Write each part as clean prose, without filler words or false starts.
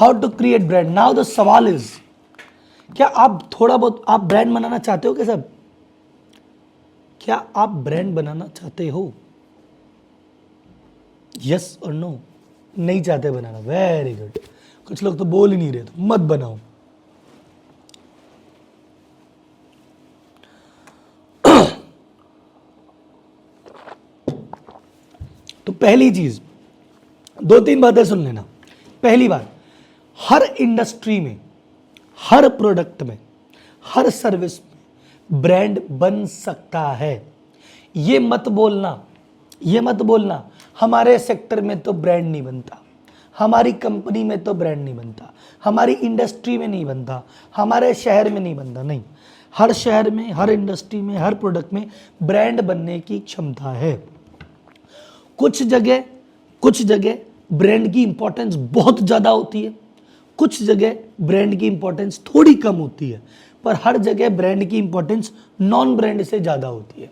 How to create brand. Now the सवाल is, क्या आप थोड़ा बहुत आप ब्रांड बनाना चाहते हो क्या सब? क्या आप ब्रांड बनाना चाहते हो? यस और नो? नहीं चाहते बनाना, वेरी गुड। कुछ लोग तो बोल ही नहीं रहे, तो मत बनाओ। तो पहली चीज, दो तीन बातें सुन लेना। पहली बात, हर इंडस्ट्री में, हर प्रोडक्ट में, हर सर्विस में ब्रांड बन सकता है। ये मत बोलना, ये मत बोलना हमारे सेक्टर में तो ब्रांड नहीं बनता, हमारी कंपनी में तो ब्रांड नहीं बनता, हमारी इंडस्ट्री में नहीं बनता, हमारे शहर में नहीं बनता। नहीं, हर शहर में, हर इंडस्ट्री में, हर प्रोडक्ट में ब्रांड बनने की क्षमता है। कुछ जगह ब्रांड की इंपॉर्टेंस बहुत ज्यादा होती है, कुछ जगह ब्रांड की इंपॉर्टेंस थोड़ी कम होती है, पर हर जगह ब्रांड की इंपॉर्टेंस नॉन ब्रांड से ज्यादा होती है।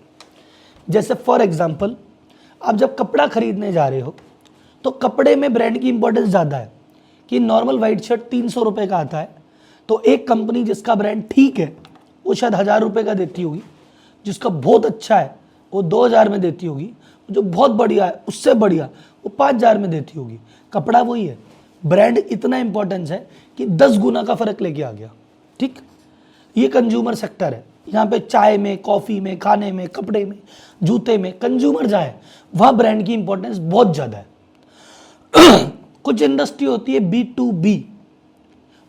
जैसे फॉर एग्जांपल, आप जब कपड़ा खरीदने जा रहे हो तो कपड़े में ब्रांड की इंपॉर्टेंस ज़्यादा है। कि नॉर्मल वाइट शर्ट 300 रुपये का आता है, तो एक कंपनी जिसका ब्रांड ठीक है वो शायद 1000 रुपये का देती होगी, जिसका बहुत अच्छा है वो 2000 में देती होगी, जो बहुत बढ़िया है उससे बढ़िया वो 5000 में देती होगी। कपड़ा वही है, ब्रांड इतना इंपॉर्टेंस है कि 10 गुना का फर्क लेके आ गया। ठीक, ये कंज्यूमर सेक्टर है। यहाँ पे चाय में, कॉफी में, खाने में, कपड़े में, जूते में कंज्यूमर जाए वहाँ ब्रांड की इंपॉर्टेंस बहुत ज़्यादा है। कुछ इंडस्ट्री होती है B2B,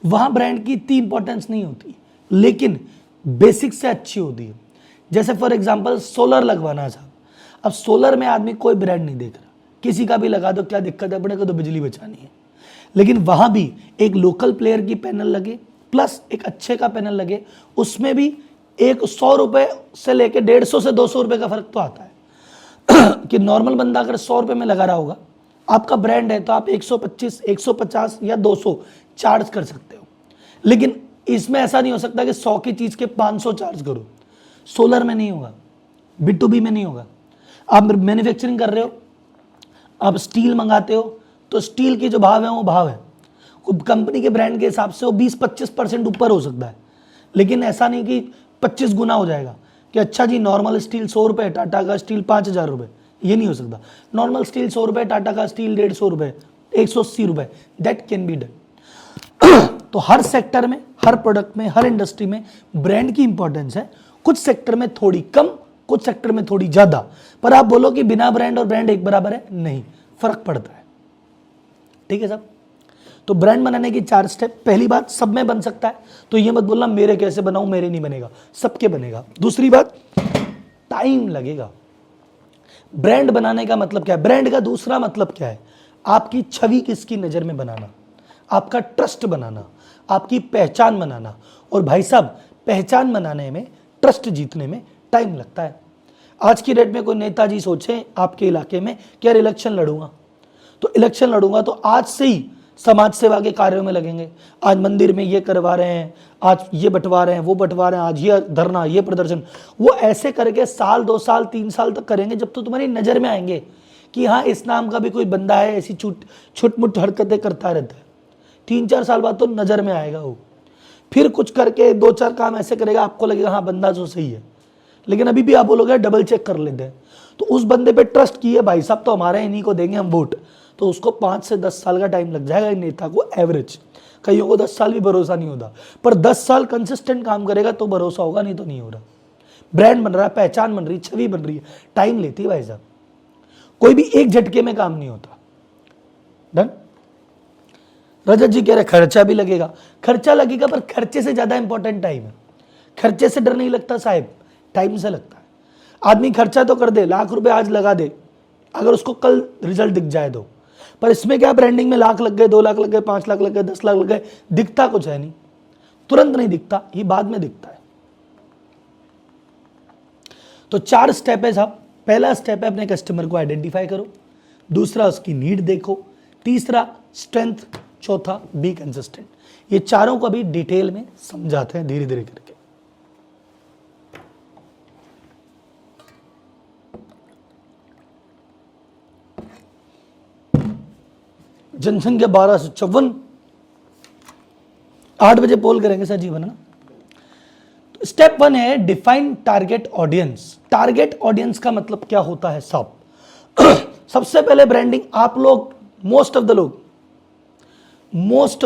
वहाँ ब्रांड की इतनी इंपॉर्टेंस नहीं होती, लेकिन बेसिक से अच्छी होती है। जैसे फॉर एग्जांपल सोलर लगवाना था, अब सोलर में आदमी कोई ब्रांड नहीं देख रहा, किसी का भी लगा दो, क्या दिक्कत है, अपने को तो बिजली बचानी है। लेकिन वहाँ भी एक लोकल प्लेयर की पैनल लगे प्लस एक अच्छे का पैनल लगे, उसमें भी एक 100 रुपये से लेके 150 से 200 रुपये का फर्क तो आता है। कि नॉर्मल बंदा अगर 100 रुपये में लगा रहा होगा, आपका ब्रांड है तो आप 125, 150 या 200 चार्ज कर सकते हो। लेकिन इसमें ऐसा नहीं हो सकता कि 100 की चीज़ के 500 चार्ज करो। सोलर में नहीं होगा, B2B में नहीं होगा। आप मैन्युफैक्चरिंग कर रहे हो, आप स्टील मंगाते हो, तो स्टील के जो भाव है वो भाव है, कंपनी के ब्रांड के हिसाब से वो 20-25% ऊपर हो सकता है। लेकिन ऐसा नहीं कि 25 गुना हो जाएगा कि अच्छा जी नॉर्मल स्टील 100 रुपये, टाटा का स्टील 5000 रुपये, ये नहीं हो सकता। नॉर्मल स्टील 100 रुपये, टाटा का स्टील 150 रुपये, 180 रुपये, दैट कैन बी डन। तो हर सेक्टर में, हर प्रोडक्ट में, हर इंडस्ट्री में ब्रांड की इंपॉर्टेंस है। कुछ सेक्टर में थोड़ी कम, कुछ सेक्टर में थोड़ी ज्यादा। पर आप बोलो कि बिना ब्रांड और ब्रांड एक बराबर है, नहीं, फर्क पड़ता है। ठीक है साहब। तो ब्रांड बनाने की 4 स्टेप। पहली बात, सब में बन सकता है, तो ये मत बोलना मेरे कैसे बनाऊं, मेरे नहीं बनेगा, सबके बनेगा। दूसरी बात, टाइम लगेगा। ब्रांड बनाने का मतलब क्या है? ब्रांड का दूसरा मतलब क्या है? आपकी छवि किसकी नजर में बनाना, आपका ट्रस्ट बनाना, आपकी पहचान बनाना। और भाई साहब, पहचान बनाने में, ट्रस्ट जीतने में टाइम लगता है। आज की डेट में कोई नेताजी सोचे आपके इलाके में कि यार इलेक्शन लड़ूंगा, तो इलेक्शन लड़ूंगा तो आज से ही समाज सेवा के कार्यों में लगेंगे। आज मंदिर में ये करवा रहे हैं, आज ये बंटवा रहे हैं, वो बंटवा रहे हैं, आज ये धरना, ये प्रदर्शन, वो ऐसे करके साल, 2 साल, 3 साल तक करेंगे, जब तो तुम्हारी नजर में आएंगे कि हाँ इस नाम का भी कोई बंदा है, ऐसी छुटमुट हरकतें करता रहता है। 3-4 साल बाद तो नजर में आएगा वो। फिर कुछ करके 2-4 काम ऐसे करेगा, आपको लगेगा हाँ बंदा जो सही है। लेकिन अभी भी आप बोलोगे डबल चेक कर लेते हैं। तो उस बंदे पे ट्रस्ट किए, भाई साहब तो हमारे, इन्हीं को देंगे हम वोट, तो उसको 5 से 10 साल का टाइम लग जाएगा नेता को एवरेज। कईयों को 10 साल भी भरोसा नहीं होता, पर 10 साल कंसिस्टेंट काम करेगा तो भरोसा होगा, नहीं तो नहीं हो रहा। ब्रांड बन रहा है, पहचान बन रही है, छवि बन रही है, टाइम लेती है भाई साहब। कोई भी एक झटके में काम नहीं होता। डन। रजत जी कह रहे खर्चा भी लगेगा, खर्चा लगेगा, पर खर्चे से ज्यादा इंपॉर्टेंट टाइम है। खर्चे से डर नहीं लगता साहब, टाइम से लगता है। आदमी खर्चा तो कर दे, लाख रुपए आज लगा दे, अगर उसको कल रिजल्ट दिख जाए तो। पर इसमें क्या, ब्रांडिंग में लाख लग गए, 2 लाख लग गए, 5 लाख लग गए, 10 लाख लग गए, दिखता कुछ है नहीं, तुरंत नहीं दिखता, ये बाद में दिखता है। तो 4 स्टेप है साहब। पहला स्टेप है अपने कस्टमर को आइडेंटिफाई करो, दूसरा उसकी नीड देखो, तीसरा स्ट्रेंथ, चौथा बी कंसिस्टेंट। ये चारों को अभी डिटेल में समझाते हैं धीरे धीरे करके। जनसंख्या 1254, 8 बजे पोल करेंगे सर जीवन ना। तो स्टेप 1 है define target audience. Target audience का मतलब क्या होता है साहब? सबसे पहले ब्रांडिंग, आप लोग मोस्ट ऑफ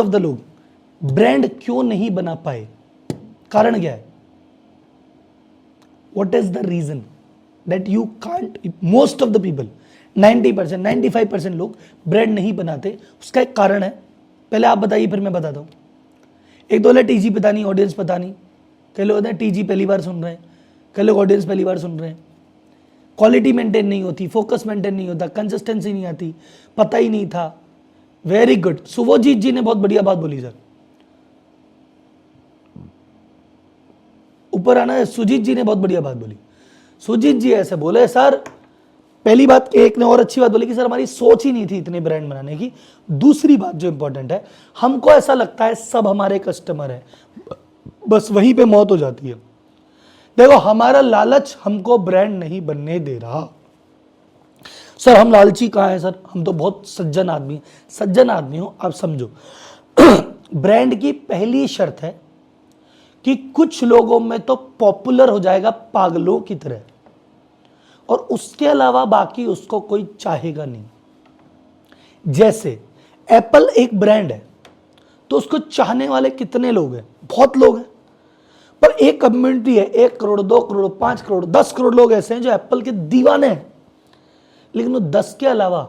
द लोग ब्रांड क्यों नहीं बना पाए? कारण क्या है? What is the reason that you can't? Most of the people 90% 95% लोग ब्रांड नहीं बनाते। उसका एक कारण है, पहले आप बताइए फिर मैं बताता हूं। एक दो टीजी पता नहीं, ऑडियंस पता नहीं। कई लोग होते हैं टीजी पहली बार सुन रहे हैं, कई लोग ऑडियंस पहली बार सुन रहे हैं। क्वालिटी मेंटेन नहीं होती, फोकस मेंटेन नहीं होता, कंसिस्टेंसी नहीं आती, पता ही नहीं था। वेरी गुड, शुभजीत जी ने बहुत बढ़िया बात बोली सर। ऊपर आना है, सुजीत जी ने बहुत बढ़िया बात बोली। सुजीत जी ऐसे बोले सर, पहली बात, एक ने और अच्छी बात बोली कि सर हमारी सोच ही नहीं थी इतने ब्रांड बनाने की। दूसरी बात जो इंपॉर्टेंट है, हमको ऐसा लगता है सब हमारे कस्टमर है, बस वहीं पे मौत हो जाती है। देखो हमारा लालच हमको ब्रांड नहीं बनने दे रहा। सर हम लालची कहाँ है सर, हम तो बहुत सज्जन आदमी हैं। सज्जन आदमी हो आप समझो। ब्रांड की पहली शर्त है कि कुछ लोगों में तो पॉपुलर हो जाएगा पागलों की तरह, और उसके अलावा बाकी उसको कोई चाहेगा नहीं। जैसे एप्पल एक ब्रांड है तो उसको चाहने वाले कितने लोग हैं? बहुत लोग हैं। पर एक कम्युनिटी है, 1 करोड़ 2 करोड़ 5 करोड़ 10 करोड़ लोग ऐसे हैं जो एप्पल के दीवाने हैं। लेकिन वो 10 के अलावा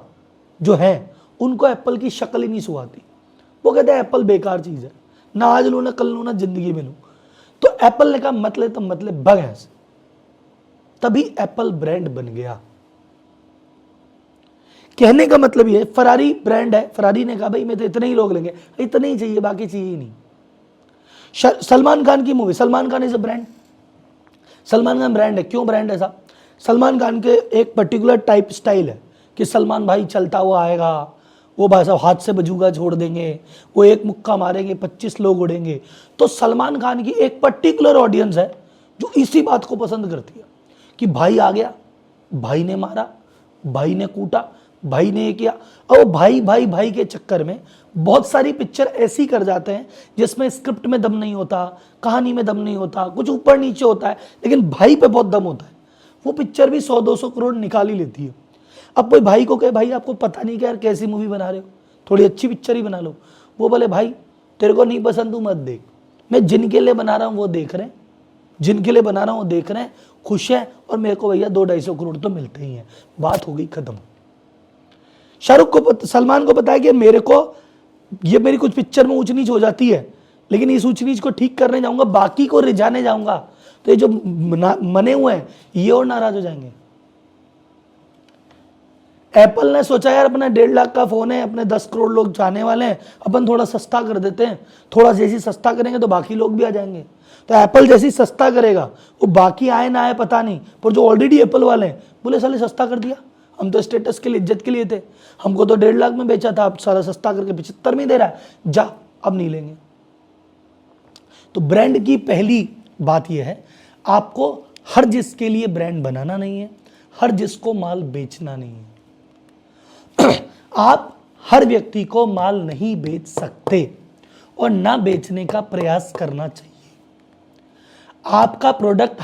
जो है उनको एप्पल की शक्ल ही नहीं सुहाती। वो कहते हैं एप्पल बेकार चीज है, ना आज लूं ना कल लूं ना जिंदगी में लूं। तो एप्पल ने कहा मतलब तो मतलब बग है, तभी एप्पल ब्रांड बन गया। कहने का मतलब ये, फरारी ब्रांड है, फरारी ने कहा भाई मैं तो इतने ही लोग लेंगे, इतने ही चाहिए, बाकी चाहिए ही नहीं। सलमान खान की movie, Salman Khan is a brand. Salman Khan brand है, क्यों ब्रांड है साहब? सलमान खान के एक पर्टिकुलर टाइप स्टाइल है कि सलमान भाई चलता हुआ आएगा, वो भाई साहब हाथ से बजूगा छोड़ देंगे, वो एक मुक्का मारेंगे 25 लोग उड़ेंगे। तो सलमान खान की एक पर्टिकुलर ऑडियंस है जो इसी बात को पसंद करती है कि भाई आ गया, भाई ने मारा, भाई ने कूटा, भाई ने ये किया। और भाई भाई भाई के चक्कर में बहुत सारी पिक्चर ऐसी कर जाते हैं जिसमें स्क्रिप्ट में दम नहीं होता, कहानी में दम नहीं होता, कुछ ऊपर नीचे होता है, लेकिन भाई पे बहुत दम होता है। वो पिक्चर भी 100-200 करोड़ निकाल ही लेती है। अब कोई भाई को कहे भाई आपको पता नहीं क्या यार कैसी मूवी बना रहे हो, थोड़ी अच्छी पिक्चर ही बना लो। वो बोले भाई तेरे को नहीं पसंद तू मत देख, मैं जिनके लिए बना रहा हूँ वो देख रहे हैं, जिनके लिए बना रहा हूँ वो देख रहे हैं, खुश है, और मेरे को भैया 200-250 करोड़ तो मिलते ही हैं। बात हो गई खत्म। शाहरुख को, सलमान को पता है कि मेरे को ये मेरी कुछ पिक्चर में ऊंच नीच हो जाती है, लेकिन इस ऊंच नीच को ठीक करने जाऊंगा, बाकी को रिझाने जाऊंगा तो ये जो मने हुए हैं ये और नाराज हो जाएंगे। एप्पल ने सोचा यार अपना 1.5 लाख का फोन है, अपने 10 करोड़ लोग चाहने वाले हैं, अपन थोड़ा सस्ता कर देते हैं। थोड़ा जैसी सस्ता करेंगे तो बाकी लोग भी आ जाएंगे। तो एप्पल जैसी सस्ता करेगा, वो बाकी आए ना आए पता नहीं, पर जो ऑलरेडी एप्पल वाले हैं बोले साले सस्ता कर दिया, हम तो स्टेटस के लिए, इज्जत के लिए थे, हमको तो 1.5 लाख में बेचा था, अब सारा सस्ता करके 75 में दे रहा है, जा अब नहीं लेंगे। तो ब्रांड की पहली बात यह है, आपको हर जिसके लिए ब्रांड बनाना नहीं है, हर जिसको माल बेचना नहीं है। आप हर व्यक्ति को माल नहीं बेच सकते और ना बेचने का प्रयास करना चाहिए। आपका प्रोडक्ट,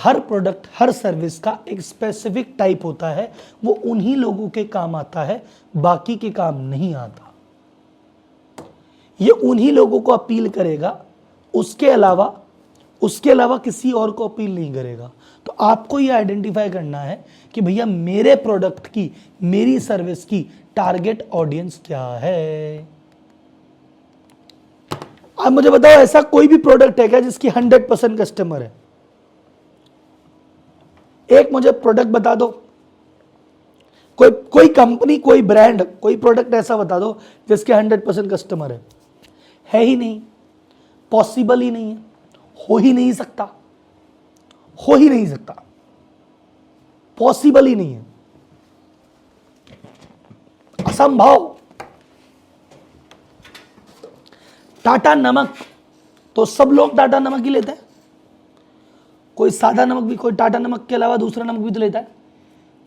हर सर्विस का एक स्पेसिफिक टाइप होता है, वो उन्हीं लोगों के काम आता है, बाकी के काम नहीं आता। ये उन्हीं लोगों को अपील करेगा, उसके अलावा किसी और को अपील नहीं करेगा। तो आपको ये आइडेंटिफाई करना है कि भैया मेरे प्रोडक्ट की, मेरी सर्विस की टारगेट ऑडियंस क्या है। आप मुझे बताओ ऐसा कोई भी प्रोडक्ट है क्या जिसकी 100% कस्टमर है? एक मुझे प्रोडक्ट बता दो, कोई कंपनी, कोई ब्रांड, कोई प्रोडक्ट ऐसा बता दो जिसके 100% कस्टमर है ही नहीं, पॉसिबल ही नहीं है, हो ही नहीं सकता, पॉसिबल ही नहीं है, असंभव। टाटा नमक, तो सब लोग टाटा नमक ही लेते हैं। कोई सादा नमक भी, कोई टाटा नमक के अलावा दूसरा नमक भी तो लेता है।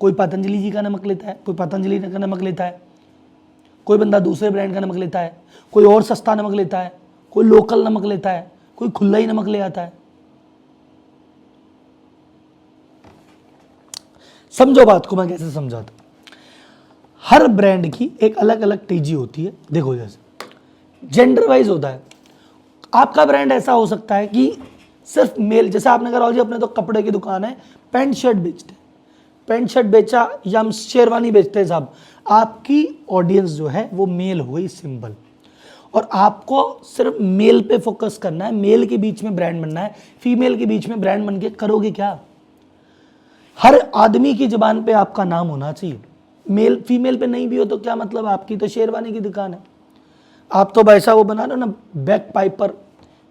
कोई पतंजलि जी का नमक लेता है, कोई पतंजलि का नमक लेता है, कोई बंदा दूसरे ब्रांड का नमक लेता है, कोई और सस्ता नमक लेता है, कोई लोकल नमक लेता है। कोई खुला ही नमक ले आता है। समझो बात को मैं कैसे समझाता हूं। हर ब्रांड की एक अलग अलग टीजी होती है। देखो जैसे जेंडर वाइज होता है। आपका ब्रांड ऐसा हो सकता है कि सिर्फ मेल, जैसे आपने कहा जी अपने तो कपड़े की दुकान है, पैंट शर्ट बेचते हैं, पैंट शर्ट बेचा या हम शेरवानी बेचते हैं साहब, आपकी ऑडियंस जो है वो मेल हो गई सिंपल, और आपको सिर्फ मेल पे फोकस करना है, मेल के बीच में ब्रांड बनना है। फीमेल के बीच में ब्रांड बन के करोगे क्या? हर आदमी की जुबान पे आपका नाम होना चाहिए। मेल फीमेल पे नहीं भी हो तो क्या मतलब, आपकी तो शेरवानी की दुकान है, आप तो वैसा वो बना रहे हो ना, बैक पाइपर,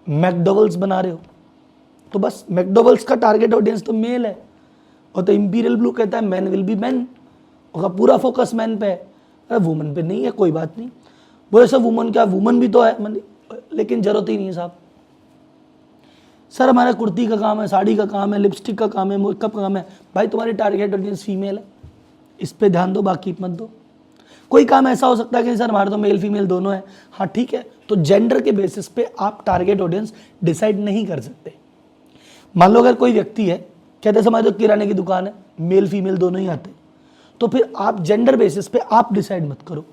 मैकडोवल्स बना रहे हो, तो बस मैकडोवल्स का टारगेट ऑडियंस तो मेल है। और तो इंपीरियल ब्लू कहता है मैन विल बी मैन, और पूरा फोकस मैन पे है। अरे वुमन पे नहीं है, कोई बात नहीं, बोले सर वुमन क्या, वुमन भी तो है, लेकिन जरूरत ही नहीं है साहब। सर हमारा कुर्ती का काम है, साड़ी का काम है, लिपस्टिक का काम है, मेकअप का काम है। भाई तुम्हारी टारगेट ऑडियंस फीमेल है, इस पे ध्यान दो, बाकी मत दो। कोई काम ऐसा हो सकता है कि सर हमारे तो मेल फीमेल दोनों है, हाँ ठीक है, तो जेंडर के बेसिस पे आप टारगेट ऑडियंस डिसाइड नहीं कर सकते। मान लो अगर कोई व्यक्ति है, कहते हैं हमारी तो किराने की दुकान है, मेल फीमेल दोनों ही आते हैं, तो फिर आप जेंडर बेसिस पे आप डिसाइड मत करो।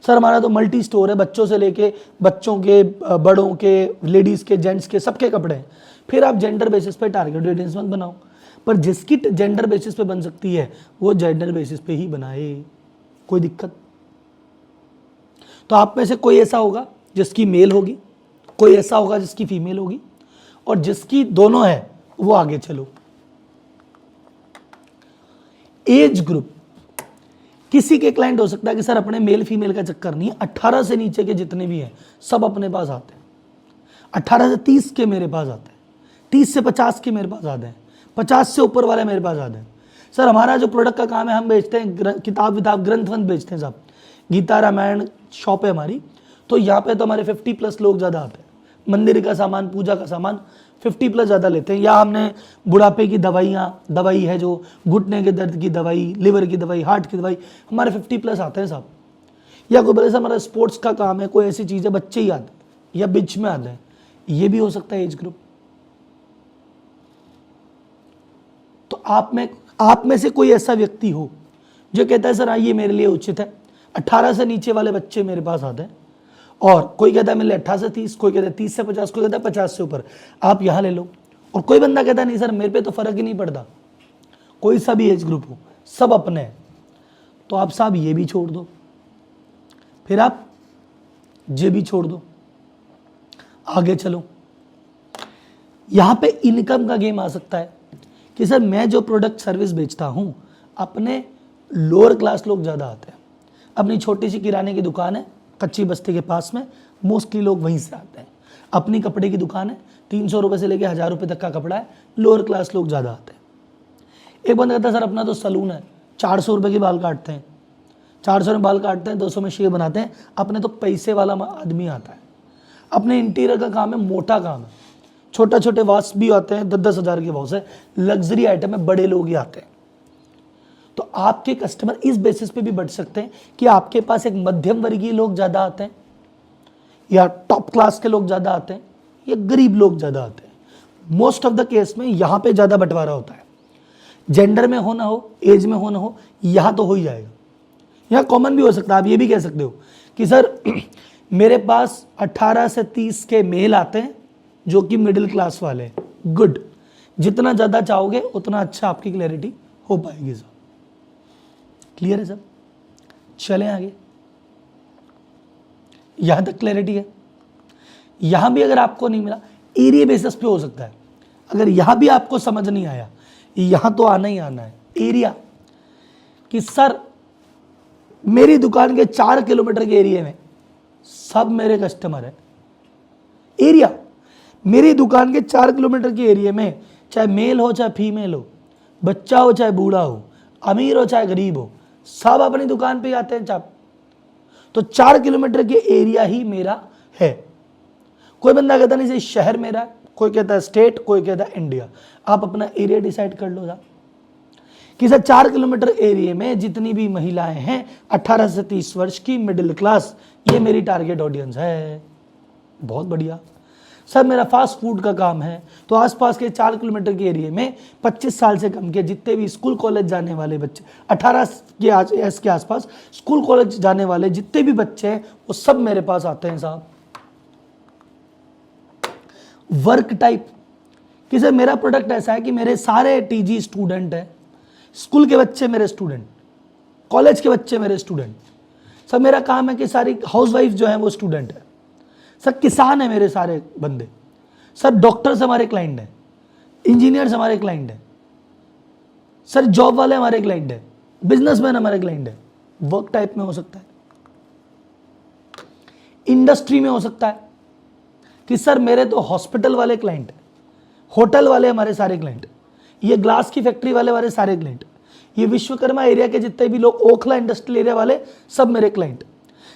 सर हमारा तो मल्टी स्टोर है, बच्चों से लेके बच्चों के, बड़ों के, लेडीज के, जेंट्स के, सबके कपड़े हैं, फिर आप जेंडर बेसिस पे टारगेट ऑडियंस मत बनाओ। पर जिसकी जेंडर बेसिस पे बन सकती है वो जेंडर बेसिस पे ही बनाए, कोई दिक्कत। तो आप में से कोई ऐसा होगा जिसकी मेल होगी, कोई ऐसा होगा जिसकी फीमेल होगी, और जिसकी दोनों है वो आगे चलो। एज ग्रुप, किसी के क्लाइंट हो सकता है कि सर अपने मेल फीमेल का चक्कर नहीं है, 18 से नीचे के जितने भी हैं सब अपने पास आते हैं, 18 से 30 के मेरे पास आते हैं, 30 से 50 के मेरे पास आते हैं, 50 से ऊपर वाले मेरे पास आते हैं। सर हमारा जो प्रोडक्ट का काम है, हम बेचते हैं किताब विताब ग्रंथ वंथ बेचते हैं साहब, गीता रामायण शॉप है हमारी, तो यहाँ पे तो हमारे 50+ लोग ज़्यादा आते हैं। मंदिर का सामान, पूजा का सामान 50+ ज़्यादा लेते हैं। या हमने बुढ़ापे की दवाई है जो घुटने के दर्द की दवाई, लिवर की दवाई, हार्ट की दवाई, हमारे 50+ आते हैं साहब। या कोई बोले हमारा स्पोर्ट्स का काम है, कोई ऐसी चीज़ है बच्चे ही आते हैं या बीच में आते हैं, ये भी हो सकता है एज ग्रुप। तो आप में से कोई ऐसा व्यक्ति हो जो कहता है सर हाँ ये मेरे लिए उचित है, 18 से नीचे वाले बच्चे मेरे पास आते हैं, और कोई कहता है मेरे लिए 18 से 30, कोई कहता है 30 से 50, कोई कहता है 50 से ऊपर, आप यहाँ ले लो। और कोई बंदा कहता है नहीं सर मेरे पे तो फर्क ही नहीं पड़ता, कोई सा भी एज ग्रुप हो, सब अपने हैं, तो आप साहब ये भी छोड़ दो, फिर आप ये भी छोड़ दो, आगे चलो। यहाँ पे इनकम का गेम आ सकता है कि सर मैं जो प्रोडक्ट सर्विस बेचता हूँ, अपने लोअर क्लास लोग ज़्यादा आते हैं, अपनी छोटी सी किराने की दुकान है कच्ची बस्ती के पास में, मोस्टली लोग वहीं से आते हैं। अपनी कपड़े की दुकान है, 300 रुपये से लेके 1000 रुपये तक का कपड़ा है, लोअर क्लास लोग ज़्यादा आते हैं। एक बंदा कहता है सर अपना तो सलून है, 400 रुपये के बाल काटते हैं, 400 में बाल काटते हैं, 200 में शेव बनाते हैं, अपने तो पैसे वाला आदमी आता है। अपने इंटीरियर का काम है, मोटा काम है, छोटे छोटे वॉश भी आते हैं, 10-10 हज़ार के वॉश है, लग्जरी आइटम है, बड़े लोग ही आते हैं। तो आपके कस्टमर इस बेसिस पे भी बढ़ सकते हैं कि आपके पास एक मध्यम वर्गीय लोग ज़्यादा आते हैं, या टॉप क्लास के लोग ज़्यादा आते हैं, या गरीब लोग ज़्यादा आते हैं। मोस्ट ऑफ द केस में यहाँ पे ज़्यादा बंटवारा होता है। जेंडर में हो ना हो, एज में हो ना हो, यहाँ तो हो ही जाएगा। यहाँ कॉमन भी हो सकता है, आप ये भी कह सकते हो कि सर मेरे पास 18 से 30 के मेल आते हैं जो कि मिडिल क्लास वाले हैं। गुड, जितना ज़्यादा चाहोगे उतना अच्छा आपकी क्लैरिटी हो पाएगी सर। क्लियर है सब? चलें आगे। यहां तक क्लैरिटी है? यहां भी अगर आपको नहीं मिला, एरिया बेसिस पे हो सकता है। अगर यहां भी आपको समझ नहीं आया, यहां तो आना ही आना है एरिया, कि सर मेरी दुकान के 4 किलोमीटर के एरिया में सब मेरे कस्टमर है। एरिया, मेरी दुकान के 4 किलोमीटर के एरिया में चाहे मेल हो चाहे फीमेल हो, बच्चा हो चाहे बूढ़ा हो, अमीर हो चाहे गरीब हो, सब अपनी दुकान पे आते हैं चाप। तो 4 किलोमीटर के एरिया ही मेरा है। कोई बंदा कहता नहीं शहर मेरा है, कोई कहता है स्टेट, कोई कहता है इंडिया। आप अपना एरिया डिसाइड कर लो कि सर 4 किलोमीटर एरिया में जितनी भी महिलाएं हैं 18 से 30 वर्ष की, मिडिल क्लास, ये मेरी टारगेट ऑडियंस है। बहुत बढ़िया। सर मेरा फास्ट फूड का काम है, तो आसपास के 4 किलोमीटर के एरिया में 25 साल से कम के जितने भी स्कूल कॉलेज जाने वाले बच्चे, 18 के आसपास स्कूल कॉलेज जाने वाले जितने भी बच्चे हैं वो सब मेरे पास आते हैं साहब। वर्क टाइप कि सर मेरा प्रोडक्ट ऐसा है कि मेरे सारे टीजी स्टूडेंट हैं, स्कूल के बच्चे मेरे स्टूडेंट, कॉलेज के बच्चे मेरे स्टूडेंट। सर मेरा काम है कि सारी हाउसवाइफ जो है वो स्टूडेंट है। सर किसान है मेरे सारे बंदे। सर डॉक्टर्स हमारे क्लाइंट हैं, इंजीनियर्स हमारे क्लाइंट हैं। सर जॉब वाले हमारे क्लाइंट हैं, बिजनेसमैन हमारे क्लाइंट हैं। वर्क टाइप में हो सकता है, इंडस्ट्री में हो सकता है कि सर मेरे तो हॉस्पिटल वाले क्लाइंट हैं, होटल वाले हमारे सारे क्लाइंट, ये ग्लास की फैक्ट्री वाले हमारे सारे क्लाइंट, ये विश्वकर्मा एरिया के जितने भी लोग, ओखला इंडस्ट्रियल एरिया वाले सब मेरे क्लाइंट।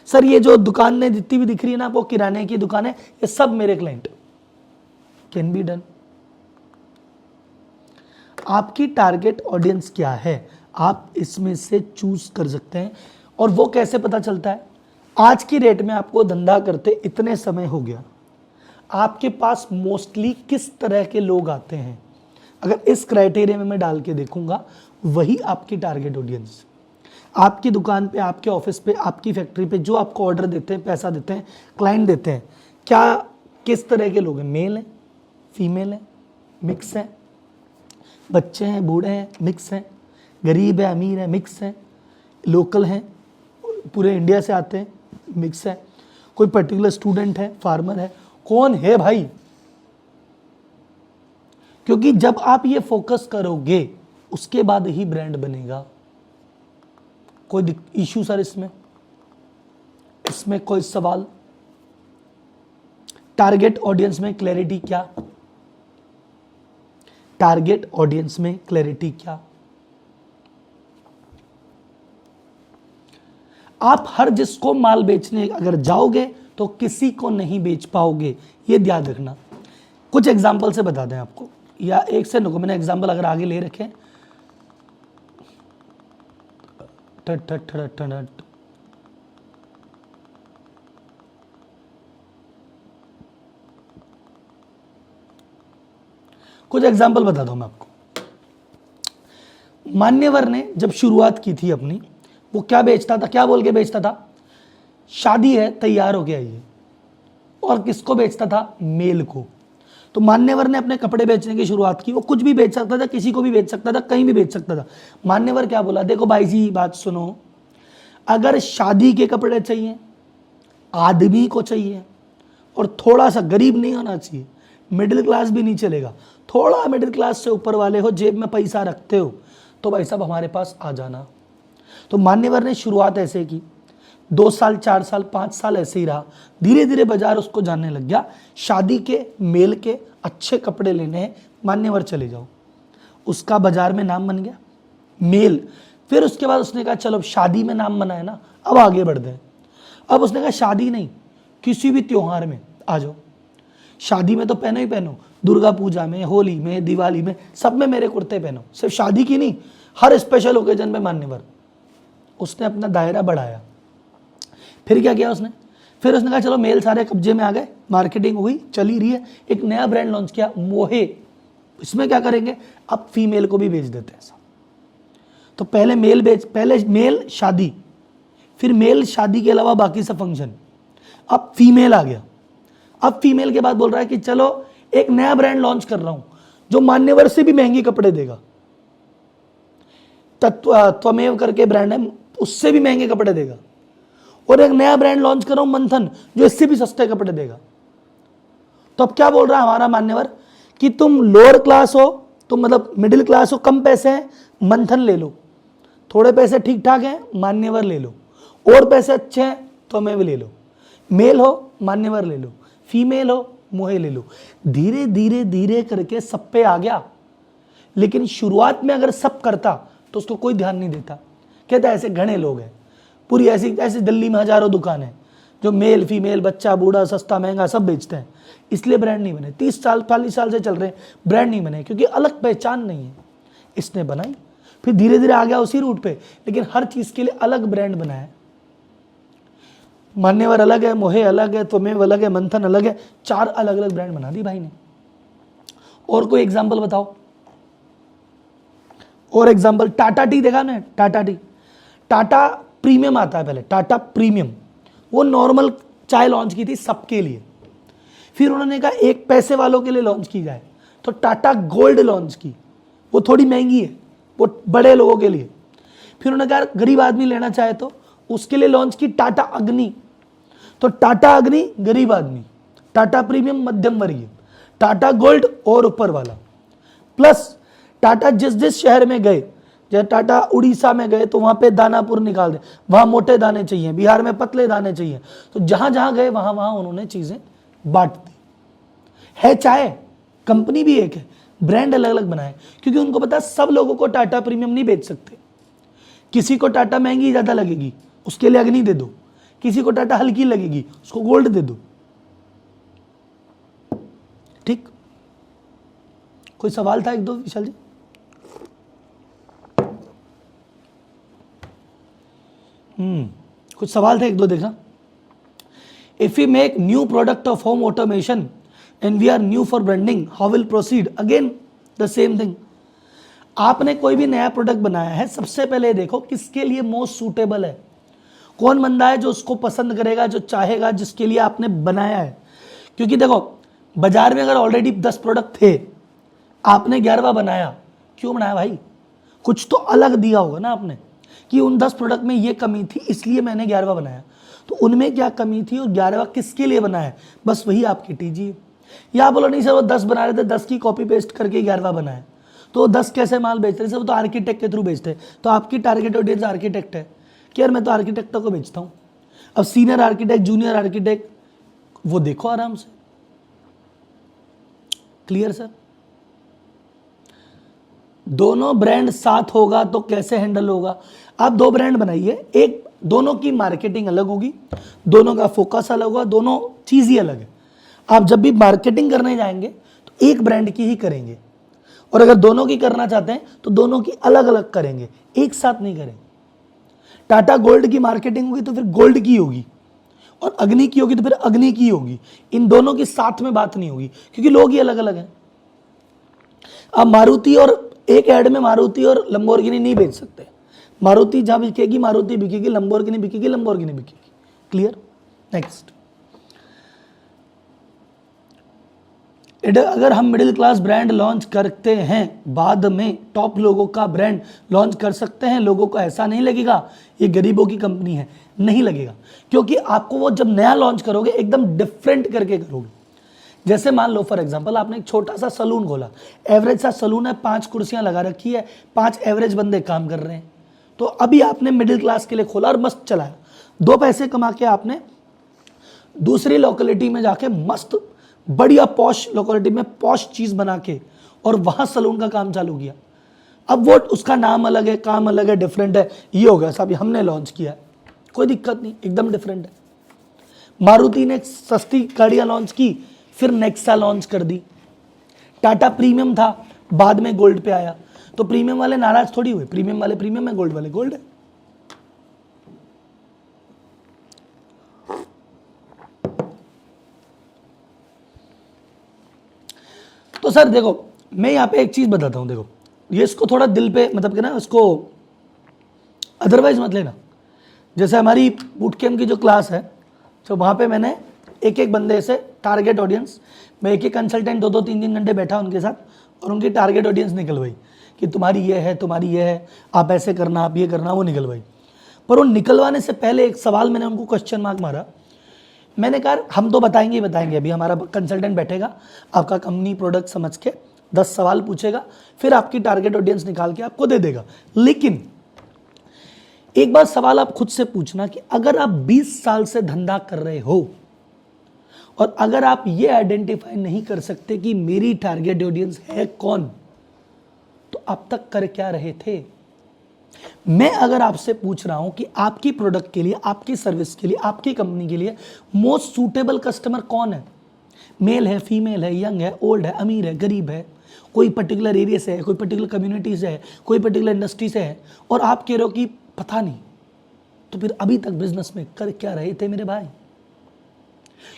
सर ये जो दुकानें जितनी भी दिख रही है ना आपको, किराने की दुकानें, ये सब मेरे क्लाइंट। Can be done. आपकी टारगेट ऑडियंस क्या है, आप इसमें से चूज कर सकते हैं। और वो कैसे पता चलता है? आज की डेट में आपको धंधा करते इतने समय हो गया, आपके पास मोस्टली किस तरह के लोग आते हैं, अगर इस क्राइटेरिया में मैं डाल के देखूंगा, वही आपकी टारगेट ऑडियंस। आपकी दुकान पे, आपके ऑफिस पे, आपकी फैक्ट्री पे जो आपको ऑर्डर देते हैं, पैसा देते हैं, क्लाइंट देते हैं, क्या किस तरह के लोग हैं? मेल हैं, फीमेल हैं, मिक्स हैं, बच्चे हैं, बूढ़े हैं, मिक्स हैं, गरीब है, अमीर है, मिक्स हैं, लोकल हैं, पूरे इंडिया से आते हैं, मिक्स है, कोई पर्टिकुलर स्टूडेंट है, फार्मर है, कौन है भाई? क्योंकि जब आप ये फोकस करोगे उसके बाद ही ब्रांड बनेगा। कोई इश्यू सर इसमें कोई सवाल? टारगेट ऑडियंस में क्लैरिटी क्या? टारगेट ऑडियंस में क्लैरिटी क्या? आप हर जिसको माल बेचने अगर जाओगे तो किसी को नहीं बेच पाओगे, ये ध्यान रखना। कुछ एग्जांपल से बता दें आपको, या एक से नको, मैंने एग्जांपल अगर आगे ले रखे। कुछ एग्जांपल बता दूं मैं आपको। मान्यवर ने जब शुरुआत की थी अपनी, वो क्या बेचता था, क्या बोल के बेचता था? शादी है, तैयार हो के आइए। और किसको बेचता था? मेल को। तो मान्यवर ने अपने कपड़े बेचने की शुरुआत की। वो कुछ भी बेच सकता था, किसी को भी बेच सकता था, कहीं भी बेच सकता था। मान्यवर क्या बोला? देखो भाई जी बात सुनो, अगर शादी के कपड़े चाहिए, आदमी को चाहिए, और थोड़ा सा गरीब नहीं होना चाहिए, मिडिल क्लास भी नहीं चलेगा, थोड़ा मिडिल क्लास से ऊपर वाले हो, जेब में पैसा रखते हो, तो भाई साहब हमारे पास आ जाना। तो मान्यवर ने शुरुआत ऐसे की, 2 साल, 4 साल, 5 साल ऐसे ही रहा। धीरे धीरे बाजार उसको जानने लग गया, शादी के मेल के अच्छे कपड़े लेने हैं, मान्यवर चले जाओ। उसका बाजार में नाम बन गया मेल। फिर उसके बाद उसने कहा चलो शादी में नाम बना है ना, अब आगे बढ़ते हैं। अब उसने कहा शादी नहीं, किसी भी त्योहार में आ जाओ, शादी में तो पहनो ही पहनो, दुर्गा पूजा में, होली में, दिवाली में, सब में मेरे कुर्ते पहनो, सिर्फ शादी की नहीं, हर स्पेशल ओकेजन में मान्यवर। उसने अपना दायरा बढ़ाया। फिर क्या किया उसने? फिर उसने कहा चलो मेल सारे कब्जे में आ गए, मार्केटिंग हुई, चली रही है, एक नया ब्रांड लॉन्च किया, मोहे। इसमें क्या करेंगे? अब फीमेल को भी बेच देते हैं। तो पहले मेल शादी, फिर मेल शादी के अलावा बाकी सब फंक्शन, अब फीमेल आ गया। अब फीमेल के बाद बोल रहा है कि चलो एक नया ब्रांड लॉन्च कर रहा हूं जो मान्यवर से भी महंगे कपड़े देगा। त्वमेव करके ब्रांड है, उससे भी महंगे कपड़े देगा। और एक नया ब्रांड लॉन्च कर रहा हूं मंथन, जो इससे भी सस्ते कपड़े देगा। तो अब क्या बोल रहा है हमारा मान्यवर कि तुम लोअर क्लास हो, तुम मतलब मिडिल क्लास हो, कम पैसे हैं, मंथन ले लो, थोड़े पैसे ठीक ठाक हैं, मान्यवर ले लो, और पैसे अच्छे हैं त्वमेव ले लो, मेल हो मान्यवर ले लो, फीमेल हो मोहे ले लो। धीरे धीरे धीरे करके सब पे आ गया। लेकिन शुरुआत में अगर सब करता तो उसको कोई ध्यान नहीं देता। कहता ऐसे घने लोग हैं, पूरी ऐसी दिल्ली में हजारों दुकान है जो मेल फीमेल, बच्चा बूढ़ा, सस्ता महंगा सब बेचते हैं, इसलिए ब्रांड नहीं बने। 30 साल 40 साल से चल रहे हैं, ब्रांड नहीं बने क्योंकि अलग पहचान नहीं है। इसने बनाई, फिर धीरे धीरे आ गया उसी रूट पे, लेकिन हर चीज के लिए अलग ब्रांड बनाया। मान्यवर अलग है, मोहे अलग है, त्वमेव अलग है, मंथन अलग है, 4 अलग अलग ब्रांड बना दी भाई ने। और कोई एग्जाम्पल बताओ, और एग्जाम्पल। टाटा टी देखा ना, टाटा टी, टाटा प्रीमियम आता है पहले, टाटा प्रीमियम, वो नॉर्मल चाय लॉन्च की थी सबके लिए, फिर उन्होंने कहा 1 पैसे वालों के लिए लॉन्च की जाए, तो टाटा गोल्ड लॉन्च की, वो थोड़ी महंगी है, वो बड़े लोगों के लिए। फिर उन्होंने कहा गरीब आदमी लेना चाहे तो उसके लिए लॉन्च की टाटा अग्नि, तो टाटा अग्नि गरीब आदमी, टाटा प्रीमियम मध्यम वर्गीय, टाटा गोल्ड और ऊपर वाला। प्लस टाटा जिस जिस शहर में गए, जैसे टाटा उड़ीसा में गए तो वहां पे दानापुर निकाल दे, वहां मोटे दाने चाहिए, बिहार में पतले दाने चाहिए, तो जहां जहां गए वहां वहां उन्होंने चीजें बांट दी। है चाहे कंपनी भी एक है, ब्रांड अलग अलग बनाए, क्योंकि उनको पता है सब लोगों को टाटा प्रीमियम नहीं बेच सकते। किसी को टाटा महंगी ज्यादा लगेगी, उसके लिए अग्नि दे दो, किसी को टाटा हल्की लगेगी, उसको गोल्ड दे दो। ठीक, कोई सवाल था एक दो विशाल जी? कुछ सवाल थे एक दो, देखा। If you make new product of home automation and we are new for branding, how will proceed? Again the same thing. आपने कोई भी नया प्रोडक्ट बनाया है, सबसे पहले देखो किसके लिए मोस्ट सूटेबल है, कौन बंदा है जो उसको पसंद करेगा, जो चाहेगा, जिसके लिए आपने बनाया है। क्योंकि देखो बाजार में अगर ऑलरेडी 10 प्रोडक्ट थे, आपने 11वां बनाया, क्यों बनाया भाई? कुछ तो अलग दिया होगा ना आपने, कि उन 10 प्रोडक्ट में ये कमी थी इसलिए मैंने 11वां बनाया। तो उनमें क्या कमी थी और 11वां किसके लिए बनाया, बस वही आपकी टीजी। या बोलो नहीं सर वो 10 बना रहे थे, 10 की कॉपी पेस्ट करके 11वां बनाया, तो 10 कैसे माल बेच रहे थे? वो तो आर्किटेक्ट के थ्रू बेचते हैं। तो आपकी टारगेट ऑडियंस आर्किटेक्ट है कि यार मैं तो आर्किटेक्टों को बेचता हूँ। अब सीनियर आर्किटेक्ट, जूनियर आर्किटेक्ट, वो देखो आराम से। Clear sir? दोनों ब्रांड साथ होगा तो कैसे हैंडल होगा? आप 2 ब्रांड बनाइए, एक दोनों की मार्केटिंग अलग होगी, दोनों का फोकस अलग होगा, दोनों चीज ही अलग है। आप जब भी मार्केटिंग करने जाएंगे तो एक ब्रांड की ही करेंगे, और अगर दोनों की करना चाहते हैं तो दोनों की अलग अलग करेंगे, एक साथ नहीं करेंगे। टाटा गोल्ड की मार्केटिंग होगी तो फिर गोल्ड की होगी, और अग्नि की होगी तो फिर अग्नि की होगी। इन दोनों की साथ में बात नहीं होगी, क्योंकि लोग ही अलग अलग हैं। अब मारुति और एक ऐड में मारुति और लंबोर्गिनी नहीं बेच सकते। मारुति जहां बिकेगी मारुति बिकेगी, लंबोर्गिनी बिकेगी लंबोर्गिनी बिकेगी। क्लियर? नेक्स्ट, अगर हम मिडिल क्लास ब्रांड लॉन्च करते हैं, बाद में टॉप लोगों का ब्रांड लॉन्च कर सकते हैं, लोगों को ऐसा नहीं लगेगा ये गरीबों की कंपनी है? नहीं लगेगा, क्योंकि आपको वो जब नया लॉन्च करोगे एकदम डिफरेंट करके करोगे। जैसे मान लो फॉर एग्जांपल आपने एक छोटा सा सलून खोला, एवरेज सा सलून है, 5 कुर्सियां लगा रखी है, 5 एवरेज बंदे काम कर रहे हैं। तो अभी आपने मिडिल क्लास के लिए खोला और मस्त चलाया, 2 पैसे कमा के आपने दूसरी लोकेलिटी में जाके मस्त बढ़िया पॉश लोकेलिटी में पॉश चीज बना के और वहां सलून का काम चालू किया। अब वो उसका नाम अलग है, काम अलग है, डिफरेंट है, ये हो गया साहब हमने लॉन्च किया है, कोई दिक्कत नहीं, एकदम डिफरेंट है। मारुति ने सस्ती गाड़ियां लॉन्च की, फिर नेक्सा लॉन्च कर दी। टाटा प्रीमियम था, बाद में गोल्ड पे आया, तो प्रीमियम वाले नाराज थोड़ी हुए, प्रीमियम वाले प्रीमियम है, गोल्ड वाले गोल्ड है। तो सर देखो मैं यहाँ पे एक चीज बताता हूँ, देखो ये इसको थोड़ा दिल पे मतलब कि ना इसको अदरवाइज मत लेना। जैसे हमारी बूट कैंप की जो क्लास है, तो वहाँ पे मैंने एक एक बंदे से टारगेट ऑडियंस, मैं एक एक कंसल्टेंट 2-2 3-3 घंटे बैठा उनके साथ और उनकी टारगेट ऑडियंस निकलवाई कि तुम्हारी ये है, तुम्हारी ये है, आप ऐसे करना, आप ये करना, वो निकलवाई। पर वो निकलवाने से पहले एक सवाल मैंने उनको क्वेश्चन मार्क मारा। मैंने कहा हम तो बताएंगे ही बताएंगे, अभी हमारा कंसल्टेंट बैठेगा, आपका कंपनी प्रोडक्ट समझ के 10 सवाल पूछेगा, फिर आपकी टारगेट ऑडियंस निकाल के आपको दे देगा। लेकिन एक बार सवाल आप खुद से पूछना कि अगर आप 20 साल से धंधा कर रहे हो और अगर आप ये आइडेंटिफाई नहीं कर सकते कि मेरी टारगेट ऑडियंस है कौन, तो अब तक कर क्या रहे थे? मैं अगर आपसे पूछ रहा हूं कि आपकी प्रोडक्ट के लिए, आपकी सर्विस के लिए, आपकी कंपनी के लिए मोस्ट सूटेबल कस्टमर कौन है? मेल है, फीमेल है, यंग है, ओल्ड है, अमीर है, गरीब है, कोई पर्टिकुलर एरिया से है, कोई पर्टिकुलर कम्युनिटी से है, कोई पर्टिकुलर इंडस्ट्री से है, और आप कह रहे हो कि पता नहीं, तो फिर अभी तक बिजनेस में कर क्या रहे थे मेरे भाई?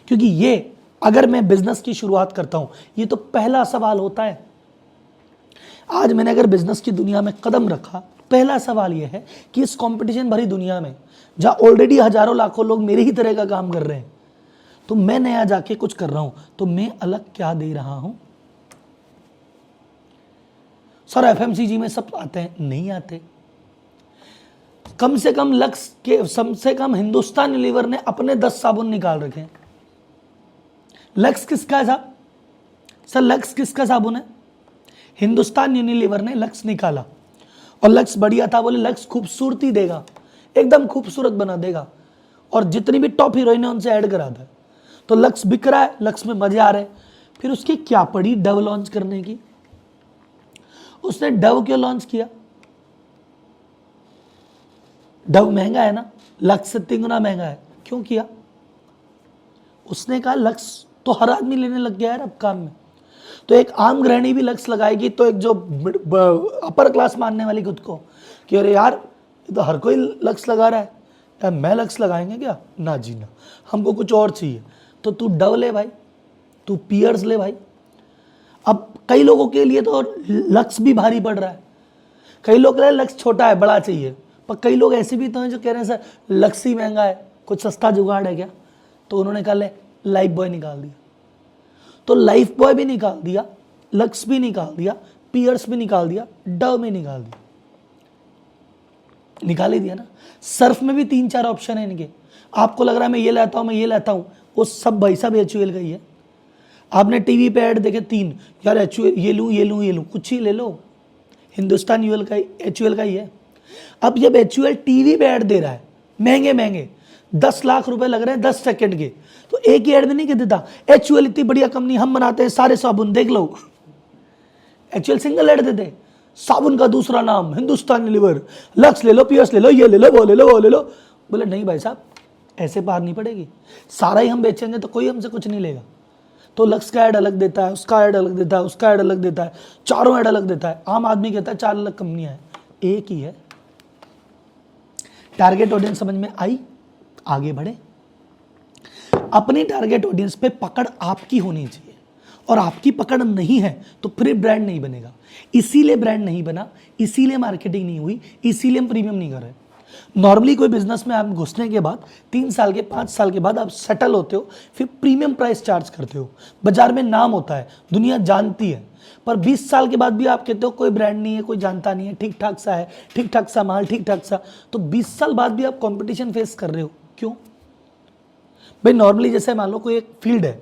क्योंकि ये अगर मैं बिजनेस की शुरुआत करता हूं, ये तो पहला सवाल होता है। आज मैंने अगर बिजनेस की दुनिया में कदम रखा, पहला सवाल यह है कि इस कंपटीशन भरी दुनिया में जहां ऑलरेडी हजारों लाखों लोग मेरे ही तरह का काम कर रहे हैं, तो मैं नया जाके कुछ कर रहा हूं, तो मैं अलग क्या दे रहा हूं? सर एफएमसीजी में सब आते हैं, नहीं आते। कम से कम लक्स के, कम से कम हिंदुस्तान यूनिलीवर ने अपने 10 साबुन निकाल रखे हैं। लक्स किसका है साहब? सर लक्स किसका साबुन है? हिंदुस्तान यूनिलीवर ने लक्स निकाला, और लक्स बढ़िया था, बोले लक्स खूबसूरती देगा, एकदम खूबसूरत बना देगा, और जितनी भी टॉप हीरोइन है उनसे ऐड करा था। तो लक्स बिक रहा है, लक्स में मजे आ रहे। फिर उसकी क्या पड़ी डव लॉन्च करने की? उसने डव क्यों लॉन्च किया? डव महंगा है ना, लक्स से 3 गुना महंगा है, क्यों किया? उसने कहा लक्स तो हर आदमी लेने लग गया है अब काम में, तो एक आम गृहिणी भी लक्स लगाएगी, तो एक जो अपर क्लास मानने वाली खुद को कि अरे यार ये तो हर कोई लक्स लगा रहा है, यार मैं लक्स लगाएंगे क्या? ना जी ना, हमको कुछ और चाहिए। तो तू डव ले भाई, तू पियर्स ले भाई। अब कई लोगों के लिए तो लक्स भी भारी पड़ रहा है, कई लोग कह रहे हैं लक्स छोटा है बड़ा चाहिए, पर कई लोग ऐसे भी तो हैं जो कह रहे हैं सर लक्स ही महंगा है, कुछ सस्ता जुगाड़ है क्या? तो उन्होंने कहा ले लाइफ बॉय निकाल दिया। तो लाइफ बॉय भी निकाल दिया, लक्स भी निकाल दिया, पियर्स भी निकाल दिया, डव में निकाल दिया, निकाल ही दिया ना। सर्फ में भी 3-4 ऑप्शन है इनके। आपको लग रहा है मैं ये लाता हूं, मैं ये लाता हूं, वो सब भाई साहब HUL का ही है। आपने टीवी पे ऐड देखे 3, यार HUL ये लूं ये लूं ये लूं, कुछ ही ले लो, हिंदुस्तान UL का HUL का ही है। अब जब HUL टीवी पे ऐड दे रहा है, महंगे महंगे 10 लाख रुपए लग रहे हैं 10 सेकंड के, तो एक ही ऐड में नहीं कह देता HUL इतनी बढ़िया कंपनी, हम बनाते हैं सारे साबुन, देख लो। HUL सिंगल ऐड देते, साबुन का दूसरा नाम हिंदुस्तान यूनिलीवर, लक्स ले लो, पियर्स ले लो, ये ले लो, वो ले लो, वो ले लो। बोले नहीं भाई साहब ऐसे पार नहीं पड़ेगी, सारा ही हम बेचेंगे तो कोई हमसे कुछ नहीं लेगा। तो लक्स का ऐड अलग देता है, उसका ऐड अलग देता है, उसका ऐड अलग देता है, चारों ऐड अलग देता है। आम आदमी कहता है 4 अलग कंपनियां हैं, एक ही है। टारगेट ऑडियंस समझ में आई? आगे बढ़े। अपनी टारगेट ऑडियंस पे पकड़ आपकी होनी चाहिए, और आपकी पकड़ नहीं है तो फिर ब्रांड नहीं बनेगा। इसीलिए ब्रांड नहीं बना, इसीलिए मार्केटिंग नहीं हुई, इसीलिए हम प्रीमियम नहीं कर रहे। नॉर्मली कोई बिजनेस में आप घुसने के बाद 3 साल के 5 साल के बाद आप सेटल होते हो, फिर प्रीमियम प्राइस चार्ज करते हो, बाजार में नाम होता है, दुनिया जानती है। पर 20 साल के बाद भी आप कहते हो कोई ब्रांड नहीं है, कोई जानता नहीं है, ठीक ठाक सा है, ठीक ठाक सा माल, ठीक ठाक सा। तो 20 साल बाद भी आप कंपटीशन फेस कर रहे हो, क्यों भाई? नॉर्मली जैसे मान लो कोई एक फील्ड है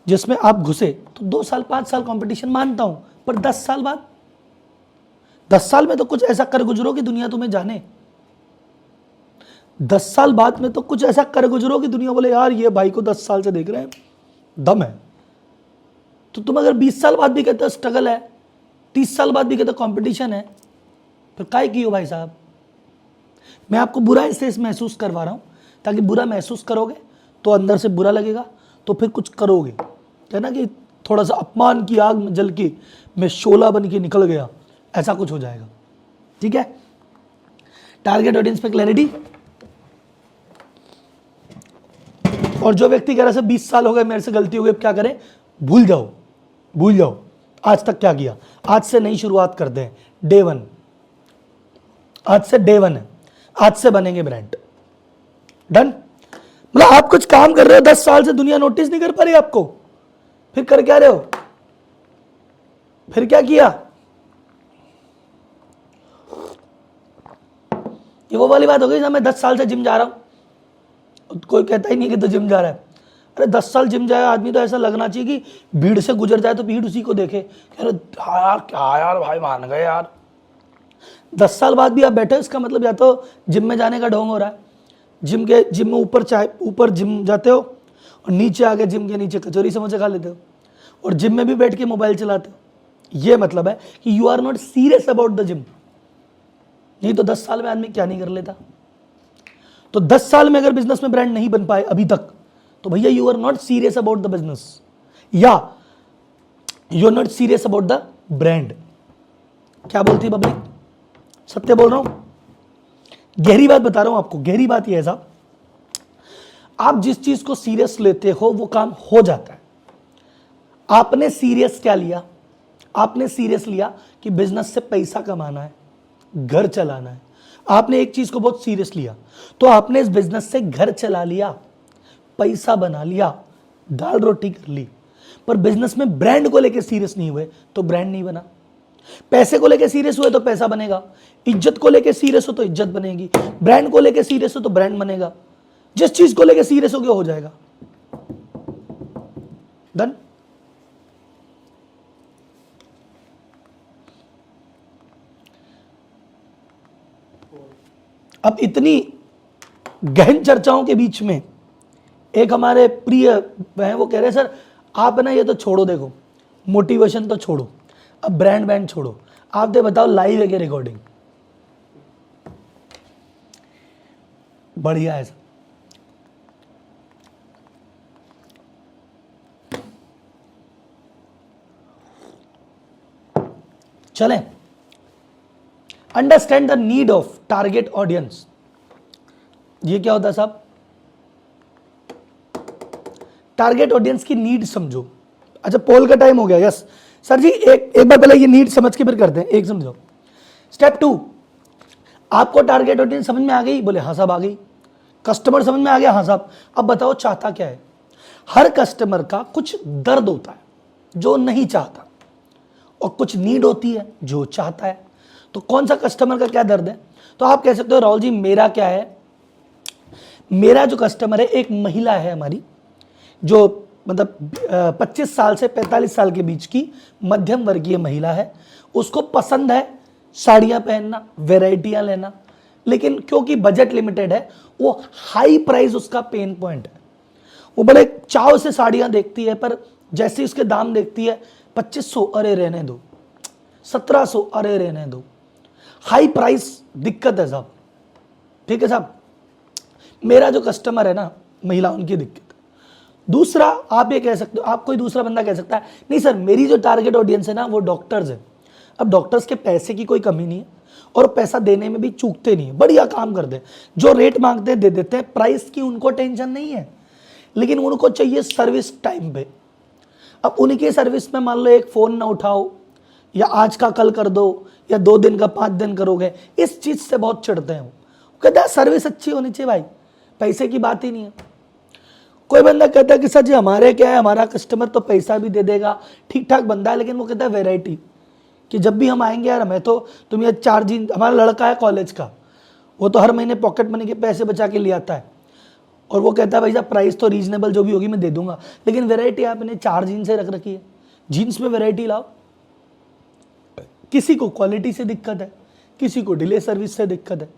जिसमें आप घुसे, तो 2 साल 5 साल कंपटीशन मानता हूं, पर 10 साल बाद, 10 साल में तो कुछ ऐसा कर गुजरो कि दुनिया तुम्हें जाने। 10 साल बाद में तो कुछ ऐसा कर गुजरो कि दुनिया बोले यार ये भाई को 10 साल से देख रहे हैं, दम है। तो तुम अगर 20 साल बाद भी कहते हो स्ट्रगल है, 30 साल बाद भी कहते हो कंपटीशन है, फिर काय की हो भाई साहब? मैं आपको बुरा इससे महसूस करवा रहा हूं, ताकि बुरा महसूस करोगे तो अंदर से बुरा लगेगा, तो फिर कुछ करोगे। है ना कि थोड़ा सा अपमान की आग में जल के मैं शोला बन के निकल गया, ऐसा कुछ हो जाएगा। ठीक है, टारगेट ऑडियंस पे क्लैरिटी। और जो व्यक्ति कह रहा है 20 साल हो गए मेरे से गलती हो गई, अब क्या करें? भूल जाओ, भूल जाओ आज तक क्या किया। आज से नई शुरुआत करते हैं, डे 1। आज से डे 1 है, आज से बनेंगे ब्रांड। डन। मतलब आप कुछ काम कर रहे हो 10 साल से, दुनिया नोटिस नहीं कर पा रही आपको, फिर कर क्या रहे हो? फिर क्या किया? ये वो वाली बात हो गई ना, मैं 10 साल से जिम जा रहा हूं, कोई कहता ही नहीं कि तो जिम जा रहा है। अरे 10 साल जिम जाए आदमी तो ऐसा लगना चाहिए कि भीड़ से गुजर जाए तो भीड़ उसी को देखे, अरे यार क्या यार भाई मान गए यार। 10 साल बाद भी आप बैठे, इसका मतलब या तो जिम में जाने का ढोंग हो रहा है, जिम में ऊपर जिम जाते हो और नीचे आके जिम के नीचे कचौरी समोसे खा लेते हो, और जिम में भी बैठ के मोबाइल चलाते हो। ये मतलब है कि you are not serious about the gym. नहीं तो 10 साल में आदमी क्या नहीं कर लेता। तो 10 साल में अगर बिजनेस में ब्रांड नहीं बन पाए अभी तक, तो भैया you are not serious about the business, या you are not serious about the brand. क्या बोलती है पब्लिक? सत्य बोल रहा हूं? गहरी बात बता रहा हूं आपको, गहरी बात यह है साहब, आप जिस चीज को सीरियस लेते हो वो काम हो जाता है। आपने सीरियस क्या लिया? आपने सीरियस लिया कि बिजनेस से पैसा कमाना है, घर चलाना है। आपने एक चीज को बहुत सीरियस लिया, तो आपने इस बिजनेस से घर चला लिया, पैसा बना लिया, दाल रोटी कर ली। पर बिजनेस में ब्रांड को लेकर सीरियस नहीं हुए तो ब्रांड नहीं बना। पैसे को लेकर सीरियस हुए तो पैसा बनेगा, इज्जत को लेकर सीरियस हो तो इज्जत बनेगी, ब्रांड को लेकर सीरियस हो तो ब्रांड बनेगा। जिस चीज को लेकर सीरियस हो गया हो जाएगा। डन। अब इतनी गहन चर्चाओं के बीच में एक हमारे प्रिय हैं, वो कह रहे सर आप ना ये तो छोड़ो, देखो मोटिवेशन तो छोड़ो, अब ब्रांड बैंड छोड़ो, आप दे बताओ लाइव है क्या रिकॉर्डिंग? बढ़िया है सर। चलें, understand the need of target audience. ये क्या होता है साहब? टारगेट ऑडियंस की नीड समझो। अच्छा पोल का टाइम हो गया, यस सर जी। एक बार पहले ये नीड समझ के फिर करते हैं, एक समझो। स्टेप 2, आपको टारगेट ऑडियंस समझ में आ गई? बोले हाँ साहब आ गई। कस्टमर समझ में आ गया? हाँ साहब। अब बताओ चाहता क्या है? हर कस्टमर का कुछ दर्द होता है जो नहीं चाहता, और कुछ नीड होती है जो चाहता है। तो कौन सा कस्टमर का क्या दर्द है? तो आप कह सकते हो राहुल जी मेरा क्या है, मेरा जो कस्टमर है एक महिला है हमारी, जो मतलब 25 साल से 45 साल के बीच की मध्यम वर्गीय महिला है। उसको पसंद है साड़ियां पहनना, वैरायटियां लेना, लेकिन क्योंकि बजट लिमिटेड है वो हाई प्राइस उसका पेन पॉइंट है। वो बड़े चाव से साड़ियां देखती है, पर जैसे उसके दाम देखती है 2500 अरे रहने दो, 1700 अरे रहने दो, हाई प्राइस दिक्कत है साहब। ठीक है साहब, मेरा जो कस्टमर है ना महिला, उनकी दिक्कत है। दूसरा आप ये कह सकते हो, आप कोई दूसरा बंदा कह सकता है नहीं सर मेरी जो टारगेट ऑडियंस है ना वो डॉक्टर्स है। अब डॉक्टर्स के पैसे की कोई कमी नहीं है और पैसा देने में भी चूकते नहीं है, बढ़िया काम करते हैं, जो रेट मांगते हैं दे देते हैं, प्राइस की उनको टेंशन नहीं है, लेकिन उनको चाहिए सर्विस टाइम पे। अब उनकी सर्विस में मान लो एक फोन ना उठाओ, या आज का कल कर दो, या 2 दिन का 5 दिन करोगे, इस चीज से बहुत चिढ़ते हैं। वो कहता है सर्विस अच्छी होनी चाहिए भाई, पैसे की बात ही नहीं है। कोई बंदा कहता है कि सर जी हमारे क्या है, हमारा कस्टमर तो पैसा भी दे देगा, ठीक ठाक बंदा है, लेकिन वो कहता है वैरायटी, कि जब भी हम आएंगे यार हमें तो तुम ये 4 जीन्स, हमारा लड़का है कॉलेज का, वो तो हर महीने पॉकेट मनी के पैसे बचा के ले आता है, और वो कहता है भाई साहब प्राइस तो रीजनेबल जो भी होगी मैं दे दूंगा, लेकिन वैरायटी आपने 4 जीन्स से रख रखी है, जीन्स में वैरायटी लाओ। किसी को क्वालिटी से दिक्कत है, किसी को डिले सर्विस से दिक्कत है।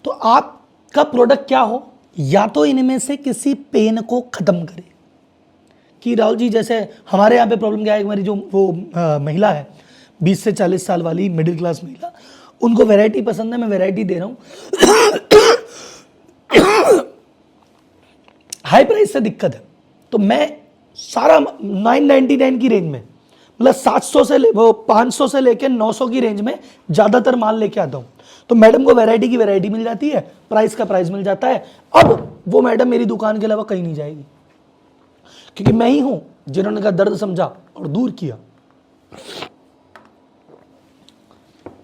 तो आपका प्रोडक्ट क्या हो, या तो इनमें से किसी पेन को खत्म करे। कि राहुल जी जैसे हमारे यहाँ पे प्रॉब्लम क्या है, हमारी जो वो महिला है 20 से 40 साल वाली मिडिल क्लास महिला, उनको वैरायटी पसंद है, मैं वैरायटी दे रहा हूँ, हाई प्राइस से दिक्कत है, तो मैं सारा 999 की रेंज में, मतलब 700 से वो 500 से लेकर 900 की रेंज में ज्यादातर माल लेके आता हूं। तो मैडम को वैरायटी की वैरायटी मिल जाती है, प्राइस का प्राइस मिल जाता है। अब वो मैडम मेरी दुकान के अलावा कहीं नहीं जाएगी, क्योंकि मैं ही हूं जिन्होंने का दर्द समझा और दूर किया।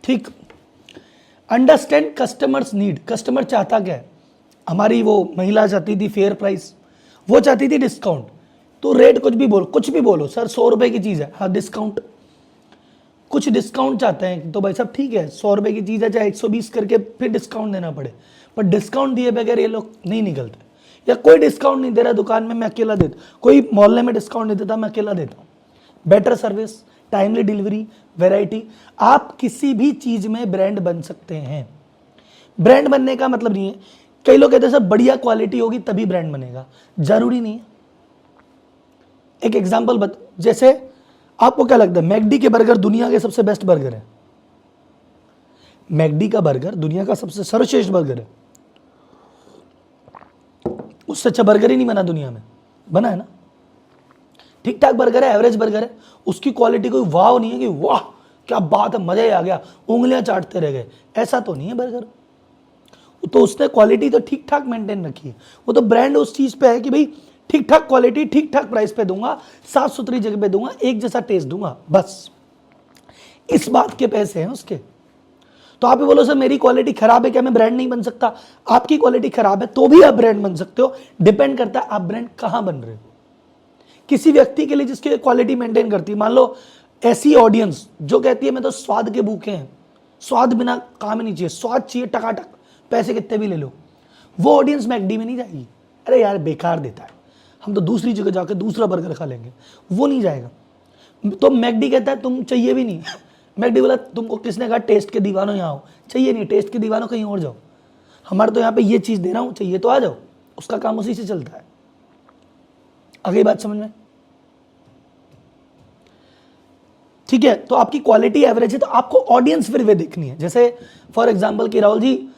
ठीक, अंडरस्टैंड कस्टमर्स नीड। कस्टमर चाहता क्या है? हमारी वो महिला चाहती थी फेयर प्राइस, वो चाहती थी डिस्काउंट। तो रेट कुछ भी बोलो, कुछ भी बोलो, सर 100 रुपए की चीज है, हाँ डिस्काउंट, कुछ डिस्काउंट चाहते हैं तो भाई साहब ठीक है 100 रुपए की चीज है, चाहे 120 करके फिर डिस्काउंट देना पड़े, पर डिस्काउंट दिए बगैर ये लोग नहीं निकलते। या कोई डिस्काउंट नहीं दे रहा दुकान में, मैं अकेला देता, कोई मोहल्ले में डिस्काउंट नहीं देता, मैं अकेला देता हूँ। Better service, timely delivery, variety. आप किसी भी चीज में ब्रांड बन सकते हैं। ब्रांड बनने का मतलब नहीं है, कई लोग कहते हैं सर बढ़िया क्वालिटी होगी तभी ब्रांड बनेगा, जरूरी नहीं है। एक एग्जांपल जैसे आपको क्या लगता है मैकडी के बर्गर दुनिया के सबसे बेस्ट बर्गर है? मैकडी का बर्गर दुनिया का सबसे सर्वश्रेष्ठ बर्गर है, उससे अच्छा बर्गर ही नहीं बना दुनिया में, बना है ना? ठीक ठाक बर्गर है, एवरेज बर्गर है, उसकी क्वालिटी कोई वाव नहीं है कि वाह क्या बात है, मजा ही आ गया, उंगलियां चाटते रह गए, ऐसा तो नहीं है बर्गर। तो उसने क्वालिटी तो ठीक ठाक मेंटेन रखी है, वो तो ब्रांड उस चीज पे है कि भाई ठीक ठाक क्वालिटी ठीक ठाक प्राइस पे दूंगा, साफ सुथरी जगह पे दूंगा, एक जैसा टेस्ट दूंगा, बस इस बात के पैसे हैं उसके। तो आप ये बोलो सर मेरी क्वालिटी खराब है, क्या मैं ब्रांड नहीं बन सकता? आपकी क्वालिटी खराब है तो भी आप ब्रांड बन सकते हो, डिपेंड करता है आप ब्रांड कहां बन रहे हो। किसी व्यक्ति के लिए जिसकी क्वालिटी मेंटेन करती है, मान लो ऐसी ऑडियंस जो कहती है मैं तो स्वाद के भूखे हैं, स्वाद बिना काम ही नहीं चाहिए, स्वाद चाहिए टकाटक, पैसे कितने भी ले लो, वो ऑडियंस मैकडी में नहीं जाएगी। अरे यार बेकार देता है, हम तो दूसरी जगह जाकर दूसरा बर्गर खा लेंगे, वो नहीं जाएगा। तो मैकडी कहता है तुम चाहिए भी नहीं मैकडी बोला तुमको किसने कहा टेस्ट के दीवानों यहाँ आओ, चाहिए नहीं, टेस्ट के दीवानों कहीं और जाओ, हमारे तो यहाँ पे ये चीज़ दे रहा हूँ, चाहिए तो आ जाओ। उसका काम उसी से चलता है। अगली बात समझ में? ठीक है, तो आपकी क्वालिटी एवरेज है तो आपको ऑडियंस फिर वे देखनी है। जैसे फॉर एग्जांपल कि राहुल जी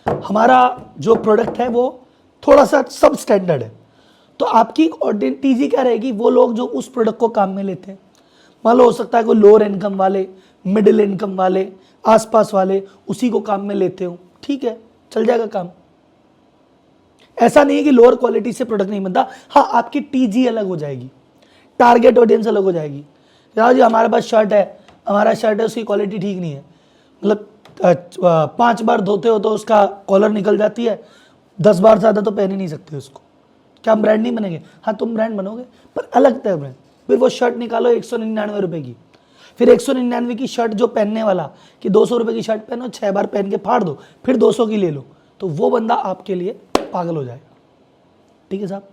हमारा जो प्रोडक्ट है वो थोड़ा सा सब स्टैंडर्ड है, तो आपकी टीजी क्या रहेगी, वो लोग जो उस प्रोडक्ट को काम में लेते हैं, मान लो हो सकता है कोई लोअर इनकम वाले, मिडिल इनकम वाले, आसपास वाले उसी को काम में लेते हो, ठीक है चल जाएगा काम। ऐसा नहीं है कि लोअर क्वालिटी से प्रोडक्ट नहीं बनता, हाँ आपकी टीजी अलग हो जाएगी, टारगेट ऑडियंस अलग हो जाएगी। यार जी हमारे पास शर्ट है, हमारा शर्ट है उसकी क्वालिटी ठीक नहीं है, मतलब 5 बार धोते हो तो उसका कॉलर निकल जाती है, 10 बार ज़्यादा तो पहन ही नहीं सकते उसको, क्या हम ब्रांड नहीं बनेंगे? हाँ तुम ब्रांड बनोगे पर अलग तरह ब्रांड। फिर वो शर्ट निकालो 199 रुपये की, फिर 199 की शर्ट जो पहनने वाला कि 200 रुपये की शर्ट पहनो, 6 बार पहन के फाड़ दो, फिर 200 की ले लो, तो वो बंदा आपके लिए पागल हो जाएगा। ठीक है साहब,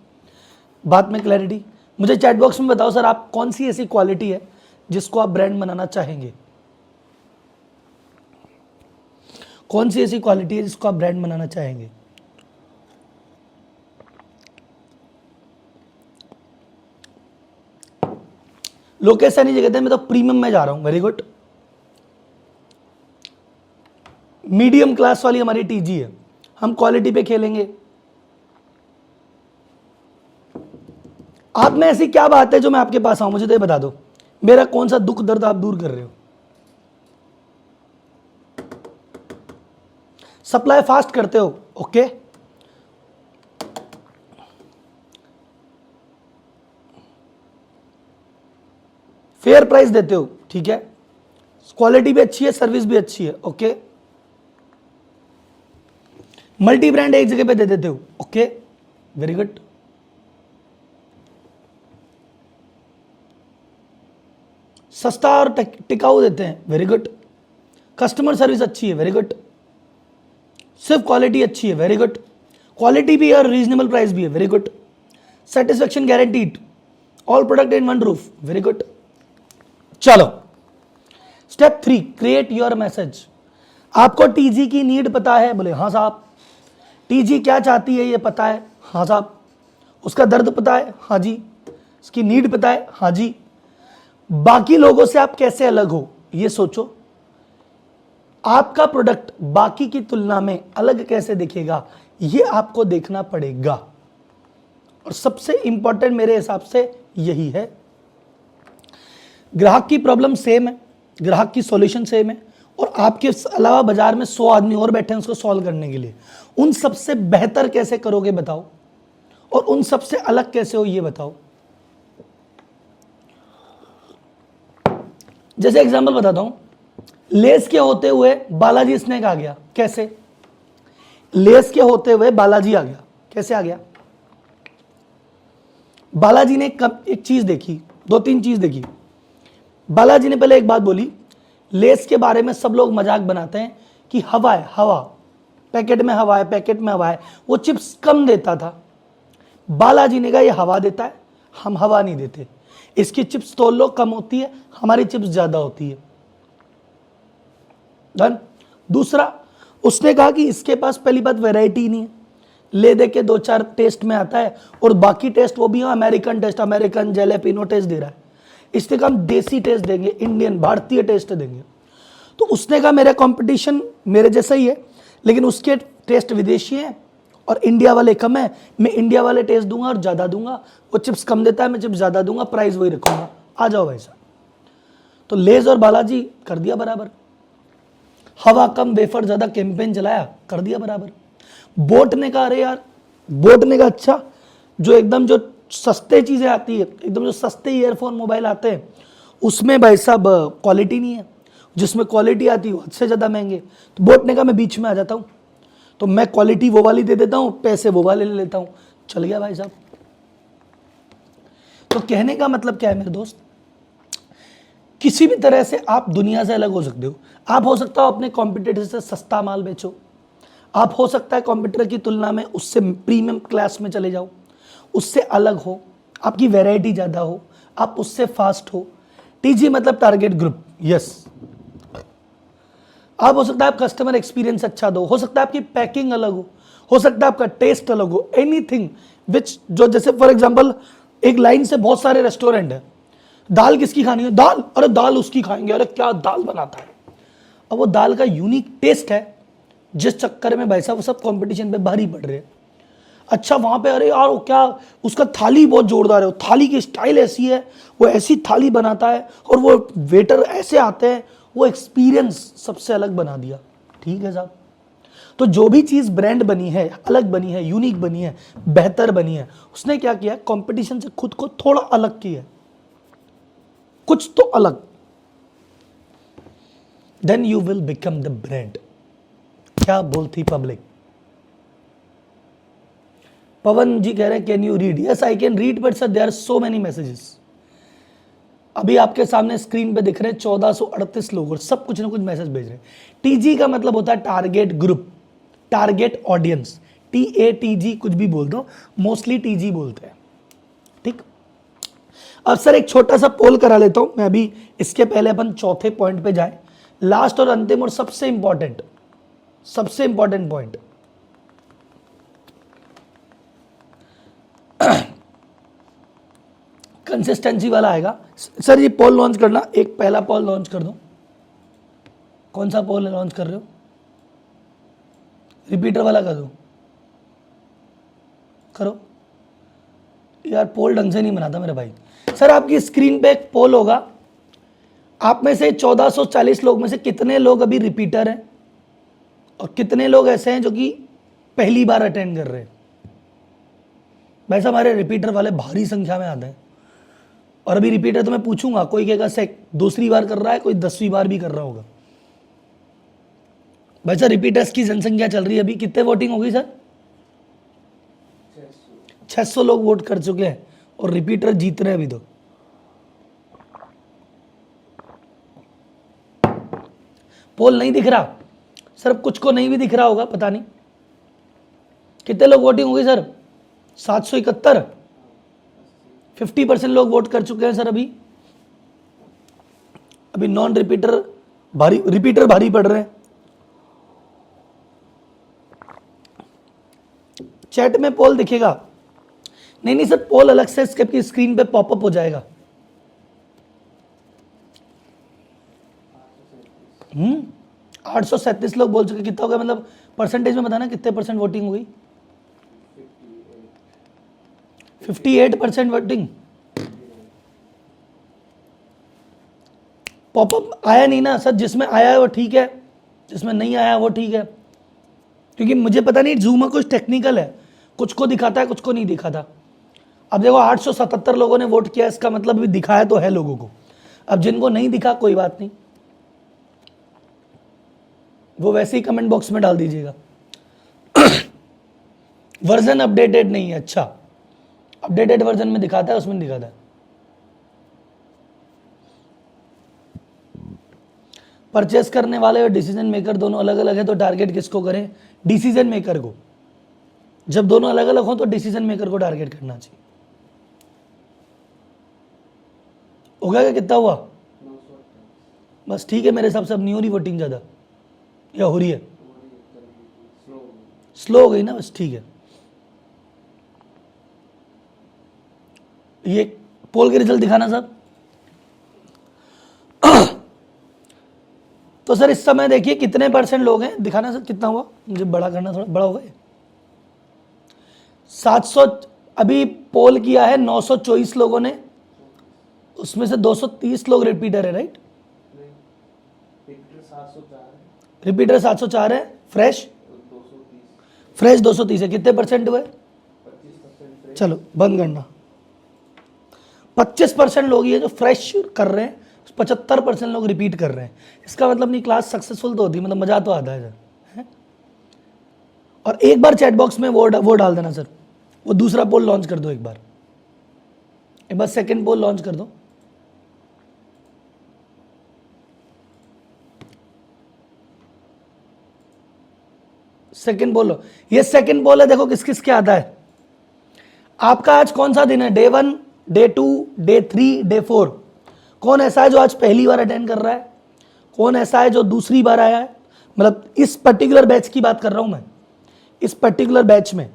बात में क्लैरिटी? मुझे चैट बॉक्स में बताओ सर आप कौन सी ऐसी क्वालिटी है जिसको आप ब्रांड बनाना चाहेंगे, कौन सी ऐसी क्वालिटी है जिसको आप ब्रांड बनाना चाहेंगे? लोग ऐसा नहीं कहते मैं तो प्रीमियम में जा रहा हूं, वेरी गुड। मीडियम क्लास वाली हमारी टीजी है, हम क्वालिटी पे खेलेंगे। आप में ऐसी क्या बात है जो मैं आपके पास आऊं, मुझे तो ये बता दो, मेरा कौन सा दुख दर्द आप दूर कर रहे हो? सप्लाई फास्ट करते हो, ओके, फेयर प्राइस देते हो, ठीक है, क्वालिटी भी अच्छी है, सर्विस भी अच्छी है, ओके, मल्टी ब्रांड एक जगह पे दे देते हो, ओके वेरी गुड, सस्ता और टिकाऊ देते हैं, वेरी गुड, कस्टमर सर्विस अच्छी है, वेरी गुड, सिर्फ क्वालिटी अच्छी है, वेरी गुड, क्वालिटी भी और रीजनेबल प्राइस भी है, very good, satisfaction guaranteed, all product in one roof, very good. चलो स्टेप 3, क्रिएट योर मैसेज। आपको टीजी की नीड पता है? बोले हाँ साहब। टीजी क्या चाहती है ये पता है? हाँ साहब। उसका दर्द पता है? हाँ जी। उसकी नीड पता है? हाँ जी। बाकी लोगों से आप कैसे अलग हो ये सोचो, आपका प्रोडक्ट बाकी की तुलना में अलग कैसे दिखेगा ये आपको देखना पड़ेगा। और सबसे इंपॉर्टेंट मेरे हिसाब से यही है, ग्राहक की प्रॉब्लम सेम है, ग्राहक की सॉल्यूशन सेम है, और आपके अलावा बाजार में 100 आदमी और बैठे हैं उसको सॉल्व करने के लिए। उन सबसे बेहतर कैसे करोगे बताओ, और उन सबसे अलग कैसे हो ये बताओ। जैसे एग्जांपल बताता हूं, लेस के होते हुए बालाजी स्नैक आ गया, कैसे? लेस के होते हुए बालाजी आ गया, कैसे आ गया? बालाजी ने कब एक चीज देखी, 2-3 चीज देखी। बालाजी ने पहले एक बात बोली, लेस के बारे में सब लोग मजाक बनाते हैं कि हवा है, हवा, पैकेट में हवा है, पैकेट में हवा है। वो चिप्स कम देता था, बालाजी ने कहा ये हवा देता है, हम हवा नहीं देते, इसकी चिप्स तोल लो कम होती है, हमारी चिप्स ज्यादा होती है। डन। दूसरा, उसने कहा कि इसके पास पहली बात वैरायटी नहीं है, ले दे के 2-4 टेस्ट में आता है, और बाकी टेस्ट वो भी अमेरिकन टेस्ट, अमेरिकन जैलेपिनो टेस्ट दे रहा है। इसने कहा हम देसी टेस्ट देंगे, इंडियन भारतीय टेस्ट देंगे। तो उसने कहा मेरा कंपटीशन मेरे जैसा ही है, लेकिन उसके टेस्ट विदेशी हैं और इंडिया वाले कम है, मैं इंडिया वाले टेस्ट दूंगा और ज़्यादा दूंगा। वो चिप्स कम देता है, मैं चिप्स ज़्यादा दूंगा, प्राइस वही रखूंगा। आ जाओ भाई साहब। तो लेज और बालाजी कर दिया बराबर, हवा कम वेफर ज्यादा कैंपेन चलाया, कर दिया बराबर। बोट ने कहा अरे यार, बोट ने कहा अच्छा, जो एकदम जो सस्ते चीजें आती है, एकदम जो सस्ते ईयरफोन मोबाइल आते हैं उसमें भाई साहब क्वालिटी नहीं है, जिसमें क्वालिटी आती है उससे ज्यादा महंगे। तो बोट ने कहा मैं बीच में आ जाता हूं, तो मैं क्वालिटी वो वाली दे देता हूं, पैसे वो वाले ले लेता हूं। चल गया भाई साहब। तो कहने का मतलब क्या है मेरे दोस्त, किसी भी तरह से आप दुनिया से अलग हो सकते हो। आप हो सकता हो अपने कॉम्पिटिटर से सस्ता माल बेचो, आप हो सकता है कॉम्पिटिटर की तुलना में उससे प्रीमियम क्लास में चले जाओ, उससे अलग हो, आपकी वैरायटी ज़्यादा हो, आप उससे फास्ट हो। टीजी मतलब टारगेट ग्रुप, यस। आप हो सकता है आप कस्टमर एक्सपीरियंस अच्छा दो, हो सकता है आपकी पैकिंग अलग हो सकता है आपका टेस्ट अलग हो, एनीथिंग विच, जो जैसे फॉर एग्जांपल एक लाइन से बहुत सारे रेस्टोरेंट है, दाल किसकी खानी है, दाल, अरे दाल उसकी खाएंगे, अरे क्या दाल बनाता है। अब वो दाल का यूनिक टेस्ट है, जिस चक्कर में भाई साहब वो सब कंपटीशन पे भारी पड़ रहे हैं। अच्छा वहां पे अरे यार वो क्या, उसका थाली बहुत जोरदार है, वो थाली की स्टाइल ऐसी है, वो ऐसी थाली बनाता है, और वो वेटर ऐसे आते हैं, वो एक्सपीरियंस सबसे अलग बना दिया। ठीक है साहब। तो जो भी चीज ब्रांड बनी है, अलग बनी है, यूनिक बनी है, बेहतर बनी है, उसने क्या किया, कंपटीशन से खुद को थोड़ा अलग किया, कुछ तो अलग, then you will become the brand. क्या बोलती पब्लिक। पवन जी कह रहे हैं can you read, yes I can read but sir there are so many messages. अभी आपके सामने स्क्रीन पे दिख रहे हैं 1438 लोग, और सब कुछ ना कुछ मैसेज भेज रहे हैं। टीजी का मतलब होता है target group, target audience, TATG कुछ भी बोल दो, मोस्टली टीजी बोलते हैं। ठीक। अब सर एक छोटा सा पोल करा लेता हूं मैं अभी, इसके पहले अपन चौथे पॉइंट पे जाएं, लास्ट और अंतिम और सबसे इंपॉर्टेंट पॉइंट। कंसिस्टेंसी वाला आएगा। सर ये पोल लॉन्च करना, एक पहला पोल लॉन्च कर दो। कौन सा पोल लॉन्च कर रहे हो, रिपीटर वाला कर दो, करो यार, पोल ढंग से नहीं बनाता मेरे भाई। सर आपकी स्क्रीन पे एक पोल होगा, आप में से 1440 लोग में से कितने लोग अभी रिपीटर हैं और कितने लोग ऐसे हैं जो कि पहली बार अटेंड कर रहे हैं। वैसे हमारे रिपीटर वाले भारी संख्या में आते हैं, और अभी रिपीटर तो मैं पूछूंगा, कोई कहेगा दूसरी बार कर रहा है, कोई 10वीं बार भी कर रहा होगा। वैसे रिपीटर्स की जनसंख्या चल रही है अभी, कितने वोटिंग होगी सर, 600 लोग वोट कर चुके हैं, और रिपीटर जीत रहे हैं अभी तो। पोल नहीं दिख रहा सर, कुछ को नहीं भी दिख रहा होगा, पता नहीं कितने लोग वोटिंग होगी सर, 771, 50% लोग वोट कर चुके हैं सर। अभी नॉन रिपीटर भारी, रिपीटर भारी पड़ रहे हैं। चैट में पोल दिखेगा, नहीं सर पोल अलग से इसके स्क्रीन पे पॉपअप हो जाएगा। 837 लोग बोल चुके, कितना हो गया, मतलब परसेंटेज में बताना कितने परसेंट वोटिंग हुई। 58% वोटिंग। पॉपअप आया नहीं ना सर, जिसमें आया है वो ठीक है, जिसमें नहीं आया वो ठीक है, क्योंकि मुझे पता नहीं जूम कुछ टेक्निकल है, कुछ को दिखाता है कुछ को नहीं दिखाता। अब देखो 877 लोगों ने वोट किया, इसका मतलब भी दिखाया तो है लोगों को। अब जिनको नहीं दिखा कोई बात नहीं, वो वैसे ही कमेंट बॉक्स में डाल दीजिएगा। वर्जन अपडेटेड नहीं है, अच्छा अपडेटेड वर्जन में दिखाता है, उसमें दिखाता है। परचेस करने वाले और डिसीजन मेकर दोनों अलग अलग है, तो टारगेट किसको करें, डिसीजन मेकर को। जब दोनों अलग अलग हो तो डिसीजन मेकर को टारगेट करना चाहिए। हो गया क्या, कितना हुआ, बस ठीक है। मेरे हिसाब से अब नहीं हो रही वोटिंग ज्यादा, या हो रही है, स्लो हो गई ना, बस ठीक है। ये पोल के रिजल्ट दिखाना साहब। तो सर इस समय देखिए कितने परसेंट लोग हैं, दिखाना सर कितना हुआ, मुझे बड़ा करना, थोड़ा बड़ा होगा। 700, अभी पोल किया है 924 लोगों ने, उसमें से 230 लोग रिपीटर है, राइट? रिपीटर 704 है, फ्रेश 230 है। कितने परसेंट हुए? चलो बंद करना। 25% लोग ये जो फ्रेश कर रहे हैं, 75% लोग रिपीट कर रहे हैं। इसका मतलब नहीं क्लास सक्सेसफुल तो होती, मतलब मजा तो आता है? और एक बार चैट बॉक्स में वो डाल देना सर, वो दूसरा पोल लॉन्च कर दो एक बार सेकंड पोल लॉन्च कर दो। सेकंड पोल, ये सेकंड पोल है, देखो किस किस के आता है। आपका आज कौन सा दिन है? Day 1, day 2, day 3, day 4। कौन ऐसा है जो आज पहली बार अटेंड कर रहा है? कौन ऐसा है जो दूसरी बार आया है? मतलब इस पर्टिकुलर बैच की बात कर रहा हूं मैं। इस पर्टिकुलर बैच में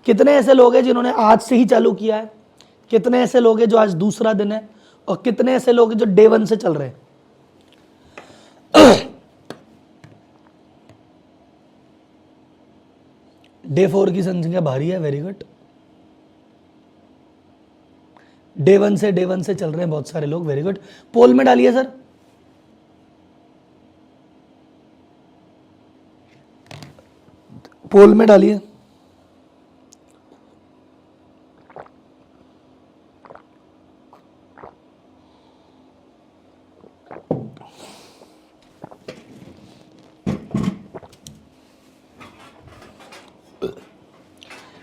कितने ऐसे लोग हैं जिन्होंने आज से ही चालू किया है? कितने ऐसे लोग हैं जो आज दूसरा दिन है? और कितने ऐसे लोग हैं जो डे 1 से चल रहे हैं? डे 4 की संख्या भारी है, वेरी गुड। डे 1 से चल रहे हैं बहुत सारे लोग, वेरी गुड। पोल में डालिए सर। पोल में डालिए।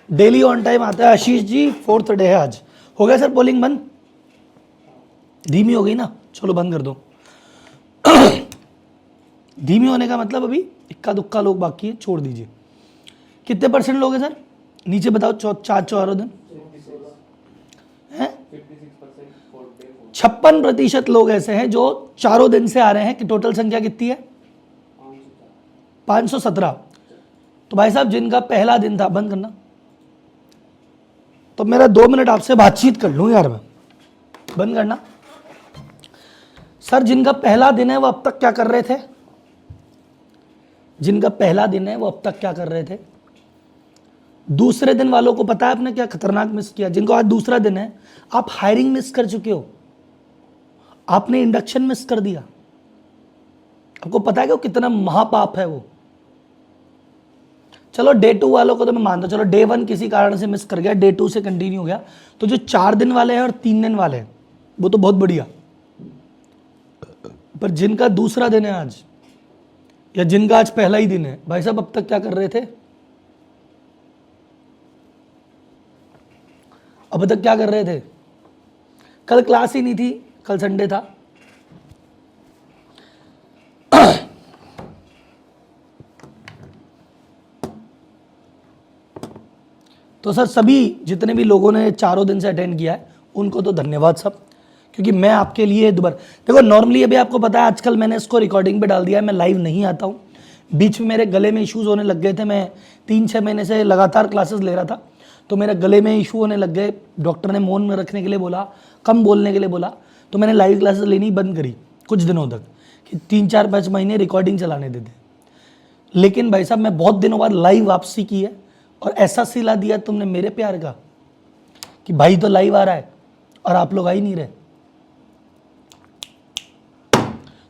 डेली ऑन टाइम आता है आशीष जी, 4th डे है आज। हो गया सर पोलिंग बंद? धीमी हो गई ना, चलो बंद कर दो। धीमी होने का मतलब अभी इक्का दुक्का लोग बाकी है, छोड़ दीजिए। कितने परसेंट लोग हैं सर? नीचे बताओ। चारों दिन हैं? 56% लोग ऐसे हैं जो चारों दिन से आ रहे हैं। कि टोटल संख्या कितनी है? 517। तो भाई साहब जिनका पहला दिन था, बंद करना, तो मेरा 2 मिनट आपसे बातचीत कर लूं यार मैं। बंद करना सर। जिनका पहला दिन है वो अब तक क्या कर रहे थे? जिनका पहला दिन है वो अब तक क्या कर रहे थे? दूसरे दिन वालों को पता है आपने क्या खतरनाक मिस किया? जिनको आज दूसरा दिन है, आप हायरिंग मिस कर चुके हो, आपने इंडक्शन मिस कर दिया। आपको पता है कि वो कितना महापाप है वो। चलो डे 2 वालों को तो मैं मानता हूं, चलो डे 1 किसी कारण से मिस कर गया, डे 2 से कंटिन्यू हो गया, तो जो 4 दिन वाले हैं और 3 दिन वाले हैं वो तो बहुत बढ़िया। पर जिनका दूसरा दिन है आज, या जिनका आज पहला ही दिन है, भाई साहब अब तक क्या कर रहे थे? अब तक क्या कर रहे थे? कल क्लास ही नहीं थी, कल संडे था। तो सर सभी जितने भी लोगों ने चारों दिन से अटेंड किया है उनको तो धन्यवाद सब, क्योंकि मैं आपके लिए दोबारा देखो, नॉर्मली अभी आपको पता है आजकल मैंने इसको रिकॉर्डिंग पे डाल दिया है, मैं लाइव नहीं आता हूँ। बीच में मेरे गले में इश्यूज होने लग गए थे, मैं 3-6 महीने से लगातार क्लासेस ले रहा था, तो मेरे गले में इशू होने लग गए। डॉक्टर ने मौन में रखने के लिए बोला, कम बोलने के लिए बोला, तो मैंने लाइव क्लासेस लेनी बंद करी कुछ दिनों तक, कि 3-4-5 महीने रिकॉर्डिंग चलाने देते। लेकिन भाई साहब मैं बहुत दिनों बाद लाइव वापसी की है, और ऐसा सिला दिया तुमने मेरे प्यार का कि भाई तो लाइव आ रहा है और आप लोग आ ही नहीं रहे।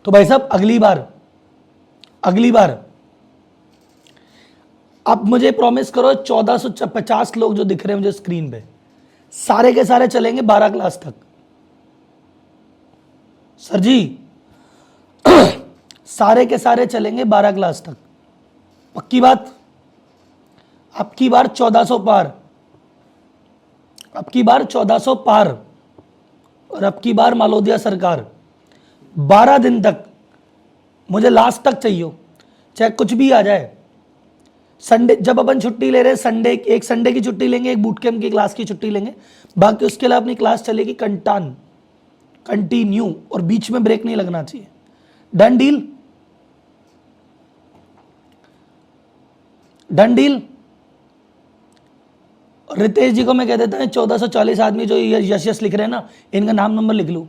तो भाई साहब अगली बार आप मुझे प्रॉमिस करो, 1450 लोग जो दिख रहे हैं मुझे स्क्रीन पे, सारे के सारे चलेंगे 12 क्लास तक। सर जी सारे के सारे चलेंगे 12 क्लास तक, पक्की बात? आपकी बार 1400 पार, आपकी बार 1400 पार, और आपकी बार मालोदिया सरकार। 12 दिन तक मुझे लास्ट तक चाहिए, चाहे कुछ भी आ जाए। संडे जब अपन छुट्टी ले रहे हैं, संडे एक संडे की छुट्टी लेंगे, एक बूट कैंप की क्लास की छुट्टी लेंगे, बाकी उसके लिए अपनी क्लास चलेगी कंटिन्यू, और बीच में ब्रेक नहीं लगना चाहिए। Done deal? Done deal? Ritesh ji को मैं कह देता हूं 1440 आदमी जो यश यश लिख रहे हैं ना, इनका नाम नंबर लिख लो,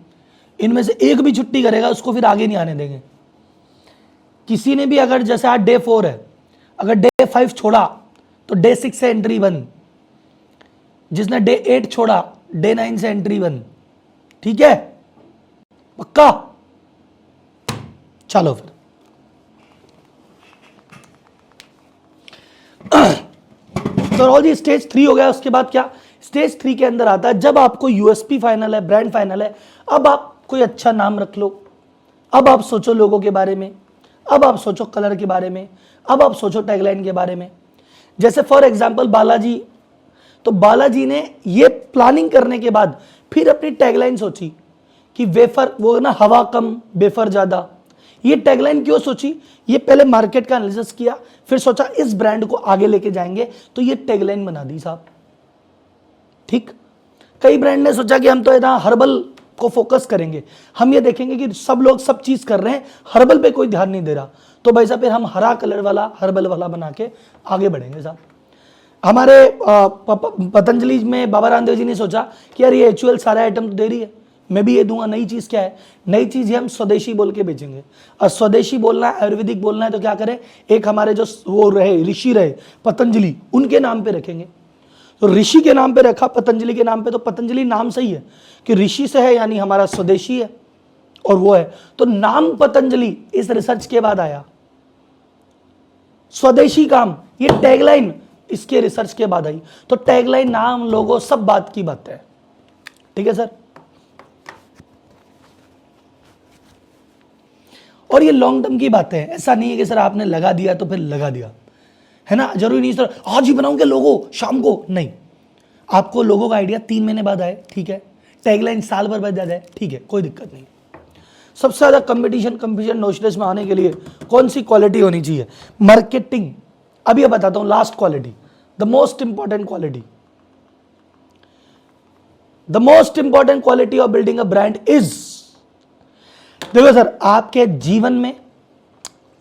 इनमें से एक भी छुट्टी करेगा उसको फिर आगे नहीं आने देंगे। किसी ने भी अगर जैसे आज डे 4 है, अगर डे 5 छोड़ा तो डे 6 से एंट्री 1, जिसने डे 8 छोड़ा डे 9 से एंट्री 1, ठीक है, पक्का? चलो फिर तो और जी स्टेज 3 हो गया। उसके बाद क्या, स्टेज 3 के अंदर आता है जब आपको यूएसपी फाइनल है, ब्रांड फाइनल है, अब आप कोई अच्छा नाम रख लो, अब आप सोचो लोगों के बारे में, अब आप सोचो कलर के बारे में, अब आप सोचो टैगलाइन के बारे में। जैसे फॉर एग्जांपल बालाजी, तो बालाजी ने ये प्लानिंग करने के बाद फिर अपनी टैगलाइन सोची कि वेफर, वो ना हवा कम वेफर ज्यादा। ये टैगलाइन क्यों सोची? ये पहले मार्केट का एनालिसिस किया, फिर सोचा इस ब्रांड को आगे लेके जाएंगे, तो ये टैगलाइन बना दी साहब। ठीक, कई ब्रांड ने सोचा कि हम तो इतना हर्बल को फोकस करेंगे, हम ये देखेंगे कि सब लोग सब चीज कर रहे हैं, हर्बल पे कोई ध्यान नहीं दे रहा, तो भाई साहब फिर हम हरा कलर वाला हर्बल वाला बना के आगे बढ़ेंगे साहब। हमारे पतंजलि में बाबा रामदेव जी ने सोचा कि यार ये एचयूएल सारे आइटम तो दे रही है, मैं भी ये दूंगा। नई चीज क्या है? नई चीज है हम स्वदेशी बोल के बेचेंगे। और स्वदेशी बोलना है, आयुर्वेदिक बोलना है, तो क्या करें, एक हमारे जो वो रहे ऋषि रहे पतंजलि, उनके नाम पे रखेंगे। तो ऋषि के नाम पे रखा, पतंजलि के नाम पे, तो पतंजलि नाम सही है कि ऋषि से है, यानी हमारा स्वदेशी है और वो है, तो नाम पतंजलि इस रिसर्च के बाद आया। स्वदेशी काम, ये टैगलाइन इसके रिसर्च के बाद आई। तो टैगलाइन, नाम, लोगो सब बात की बात है। ठीक है सर। और ये लॉन्ग टर्म की बात है, ऐसा नहीं है कि सर आपने लगा दिया तो फिर लगा दिया, है ना। जरूरी नहीं सर आज ही बनाऊंगे लोगो शाम को, नहीं। आपको लोगों का आइडिया 3 महीने बाद आए, ठीक है, टैगलाइन साल भर बाद जाए, ठीक है, कोई दिक्कत नहीं। सबसे ज्यादा कंपटीशन नोशनेस में आने के लिए कौन सी क्वालिटी होनी चाहिए? मार्केटिंग। अब ये बताता हूं, last quality, the most important quality, the most important quality of building a brand is, देखो सर, आपके जीवन में,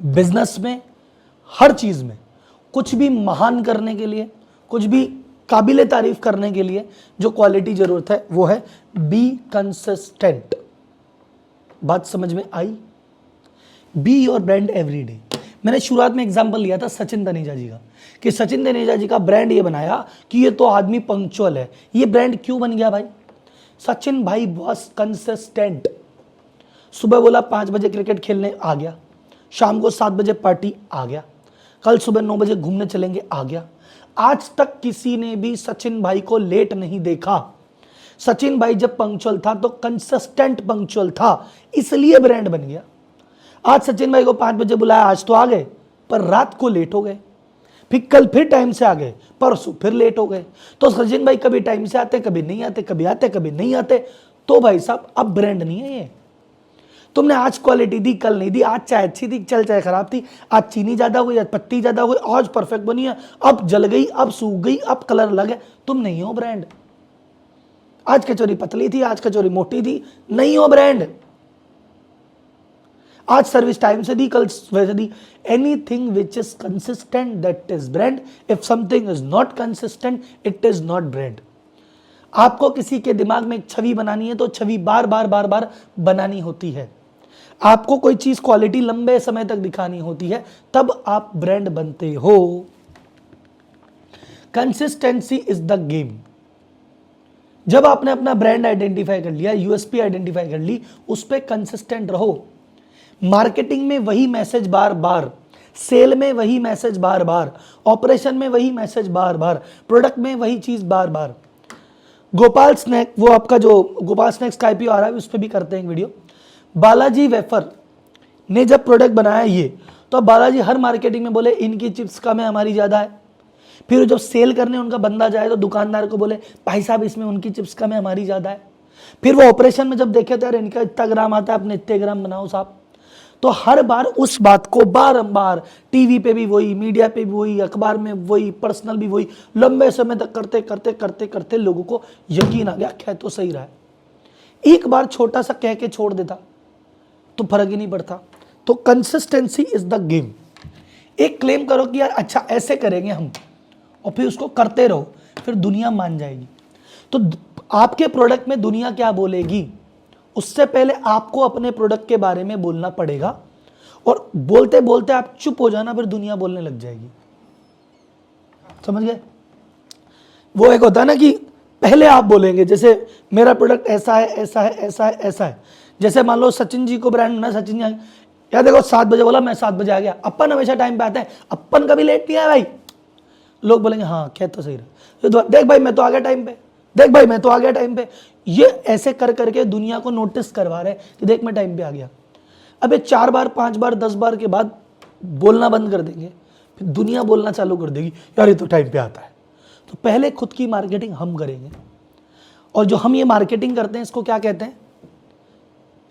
बिजनेस में, हर चीज में कुछ भी महान करने के लिए, कुछ भी काबिले तारीफ करने के लिए जो क्वालिटी जरूरत है वो है बी कंसिस्टेंट। बात समझ में आई? Be your brand every day. मैंने शुरुआत में एग्जांपल लिया था सचिन तनेजा जी का, कि सचिन तनेजा जी का ब्रांड ये बनाया कि ये तो आदमी पंक्चुअल है। ये ब्रांड क्यों बन गया भाई? सचिन भाई वॉज कंसिस्टेंट। सुबह बोला 5 बजे क्रिकेट खेलने, आ गया। शाम को 7 बजे पार्टी, आ गया। कल सुबह 9 बजे घूमने चलेंगे, आ गया। आज तक किसी ने भी सचिन भाई को लेट नहीं देखा। सचिन भाई जब पंक्चुअल था तो कंसिस्टेंट पंक्चुअल था, इसलिए ब्रांड बन गया। आज सचिन भाई को 5 बजे बुलाया, आज तो आ गए, पर रात को लेट हो गए। फिर कल फिर टाइम से आ गए, परसों फिर लेट हो गए। तो सचिन भाई कभी टाइम से आते, कभी नहीं आते, कभी आते, कभी नहीं आते। तो भाई साहब अब ब्रांड नहीं है ये। तुमने आज क्वालिटी दी, कल नहीं दी, आज चाय अच्छी थी, चल चाय खराब थी, आज चीनी ज्यादा हो गई, आज पत्ती ज्यादा हो गई, आज परफेक्ट बनी है, अब जल गई, अब सूख गई, अब कलर लगे, तुम नहीं हो ब्रांड। आज कचौरी पतली थी, आज कचौरी मोटी थी, नहीं हो ब्रांड। आज सर्विस टाइम से दी, कल वैसे दी। Anything which is consistent that is brand. If something is not consistent it is not brand. आपको किसी के दिमाग में एक छवि बनानी है तो छवि बार बार बार बार बनानी होती है। आपको कोई चीज क्वालिटी लंबे समय तक दिखानी होती है, तब आप ब्रांड बनते हो। Consistency is the game. जब आपने अपना ब्रांड आइडेंटिफाई कर लिया, यूएसपी आइडेंटिफाई कर ली, उस पर कंसिस्टेंट रहो। मार्केटिंग में वही मैसेज बार बार, सेल में वही मैसेज बार बार, ऑपरेशन में वही मैसेज बार बार, प्रोडक्ट में वही चीज बार बार। गोपाल स्नैक, वो आपका जो गोपाल स्नैक्स का आईपीओ आ रहा है उस पर भी करते हैं एक वीडियो। बालाजी वेफर ने जब प्रोडक्ट बनाया ये, तो अब बालाजी हर मार्केटिंग में बोले इनकी चिप्स कम है, हमारी ज्यादा है। फिर जब सेल करने उनका बंदा जाए तो दुकानदार को बोले भाई साहब इसमें उनकी चिप्स कम है, हमारी ज्यादा है। फिर वो ऑपरेशन में जब देखे तो यार इनका इतना ग्राम आता है, अपने इतने ग्राम बनाओ साहब। तो हर बार उस बात को बारंबार टीवी पे भी वही, मीडिया पे भी वही, अखबार में वही, पर्सनल भी वही, लंबे समय तक करते करते करते करते लोगों को यकीन आ गया कह तो सही रहा है। एक बार छोटा सा कह के छोड़ देता तो फर्क ही नहीं पड़ता। तो कंसिस्टेंसी इज द गेम। एक क्लेम करो कि यार अच्छा ऐसे करेंगे हम, और फिर उसको करते रहो, फिर दुनिया मान जाएगी। तो आपके प्रोडक्ट में दुनिया क्या बोलेगी, उससे पहले आपको अपने प्रोडक्ट के बारे में बोलना पड़ेगा। और बोलते बोलते आप चुप हो जाना, फिर दुनिया बोलने लग जाएगी। समझ गए? वो एक होता है ना कि पहले आप बोलेंगे जैसे मेरा प्रोडक्ट ऐसा है ऐसा है ऐसा है ऐसा है। जैसे मान लो सचिन जी को ब्रांड ना, सचिन जी यार देखो 7 बजे बोला, मैं 7 बजे आ गया, अपन हमेशा टाइम पे आता है, अपन कभी लेट नहीं आया भाई। लोग बोलेंगे हाँ कह तो सही रहा, तो देख भाई मैं तो आ गया टाइम पे, देख भाई मैं तो आ गया टाइम पे। ये ऐसे कर करके दुनिया को नोटिस करवा रहे कि देख मैं टाइम पे आ गया। अब ये 4 बार 5 बार 10 बार के बाद बोलना बंद कर देंगे, फिर दुनिया बोलना चालू कर देगी यार ये तो टाइम पे आता है। तो पहले खुद की मार्केटिंग हम करेंगे, और जो हम ये मार्केटिंग करते हैं इसको क्या कहते हैं,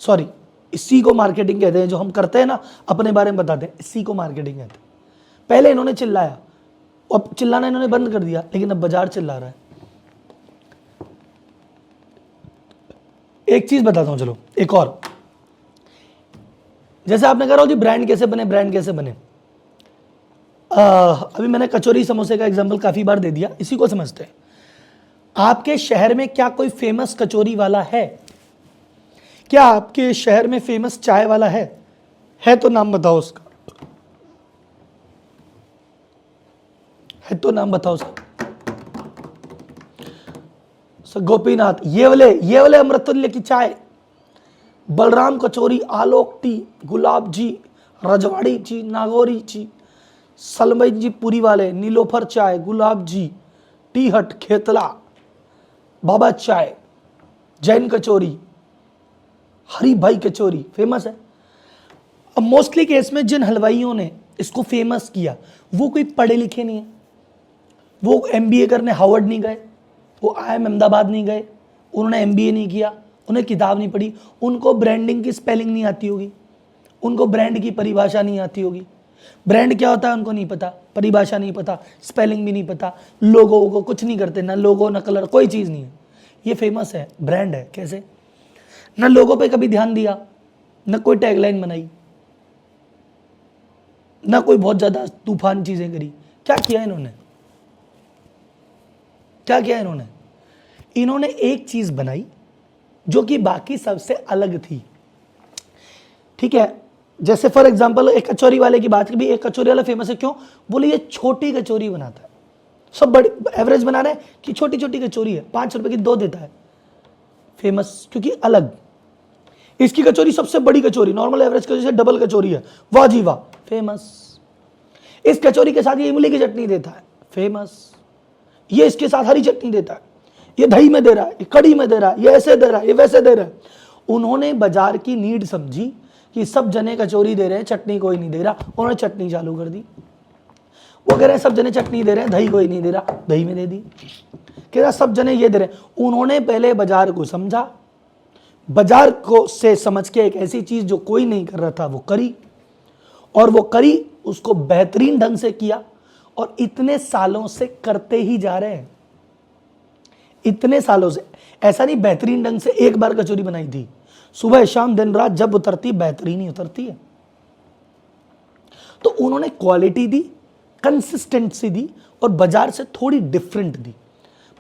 सॉरी इसी को मार्केटिंग कहते हैं। जो हम करते हैं ना अपने बारे में बताते हैं, इसी को मार्केटिंग कहते हैं। पहले इन्होंने चिल्लाया, अब चिल्लाना इन्होंने बंद कर दिया, लेकिन अब बाजार चिल्ला रहा है। एक चीज बताता हूं, चलो एक और, जैसे आपने कहा जी ब्रांड कैसे बने, ब्रांड कैसे बने। अभी मैंने कचौरी समोसे का एग्जांपल काफी बार दे दिया, इसी को समझते हैं। आपके शहर में क्या कोई फेमस कचौरी वाला है? क्या आपके शहर में फेमस चाय वाला है तो नाम बताओ उसका, है तो नाम बताओ उसका। गोपीनाथ, ये वाले अमृततुल्य की चाय, बलराम कचौरी, आलोक टी, गुलाब जी, रजवाड़ी जी, नागौरी जी, सलमई जी पुरी वाले, नीलोफर चाय, गुलाब जी, टी हट, खेतला, बाबा चाय, जैन कचौरी, हरी भाई कचौरी फेमस है। अब मोस्टली केस में जिन हलवाइयों ने इसको फेमस किया वो कोई पढ़े लिखे नहीं है, वो MBA करने हार्वर्ड नहीं गए, वो IIM अहमदाबाद नहीं गए, उन्होंने MBA नहीं किया, उन्हें किताब नहीं पढ़ी, उनको ब्रांडिंग की स्पेलिंग नहीं आती होगी, उनको ब्रांड की परिभाषा नहीं आती होगी। ब्रांड क्या होता है उनको नहीं पता, परिभाषा नहीं पता, स्पेलिंग भी नहीं पता, लोगो को कुछ नहीं करते, ना लोगो ना कलर, कोई चीज़ नहीं है। ये फेमस है, ब्रांड है। कैसे? ना लोगों पे कभी ध्यान दिया, ना कोई टैगलाइन बनाई, ना कोई बहुत ज़्यादा तूफान चीज़ें करी। क्या किया इन्होंने? क्या किया इन्होंने? इन्होंने एक चीज़ बनाई जो कि बाकी सबसे अलग थी। ठीक है, जैसे फॉर एग्जांपल एक कचौरी वाले की बात की, भी एक कचौरी वाला फेमस है क्यों? बोले ये छोटी कचौरी बनाता है, सब बड़ी एवरेज बना रहे हैं कि छोटी छोटी कचौरी है, 5 रुपए की 2 देता है, फेमस क्योंकि अलग। इसकी कचौरी सबसे बड़ी कचौरी, नॉर्मल एवरेज कचौरी से डबल कचौरी है, वाह जी वाह, फेमस। इस कचौरी के साथ ये इमली की चटनी देता है, फेमस। ये इसके साथ हरी चटनी देता है, ये दही में दे रहा है, ये कड़ी में दे रहा है, ये ऐसे दे रहा है, ये वैसे दे रहा है। उन्होंने बाजार की नीड समझी कि सब जने कचौरी दे रहे हैं, चटनी कोई नहीं दे रहा, उन्होंने चटनी चालू कर दी। वो कह रहे हैं सब जने चटनी दे रहे हैं, दही कोई नहीं दे रहा, दही में दे दी। कह रहा सब जने ये दे रहे हैं। उन्होंने पहले बाजार को समझा, बाजार को से समझ के एक ऐसी चीज जो कोई नहीं कर रहा था वो करी, और वो करी उसको बेहतरीन ढंग से किया, और इतने सालों से करते ही जा रहे हैं। इतने सालों से, ऐसा नहीं बेहतरीन ढंग से एक बार कचौरी बनाई थी, सुबह शाम दिन रात जब उतरती बेहतरीन ही उतरती है। तो उन्होंने क्वालिटी दी, कंसिस्टेंसी दी, और बाजार से थोड़ी डिफरेंट दी।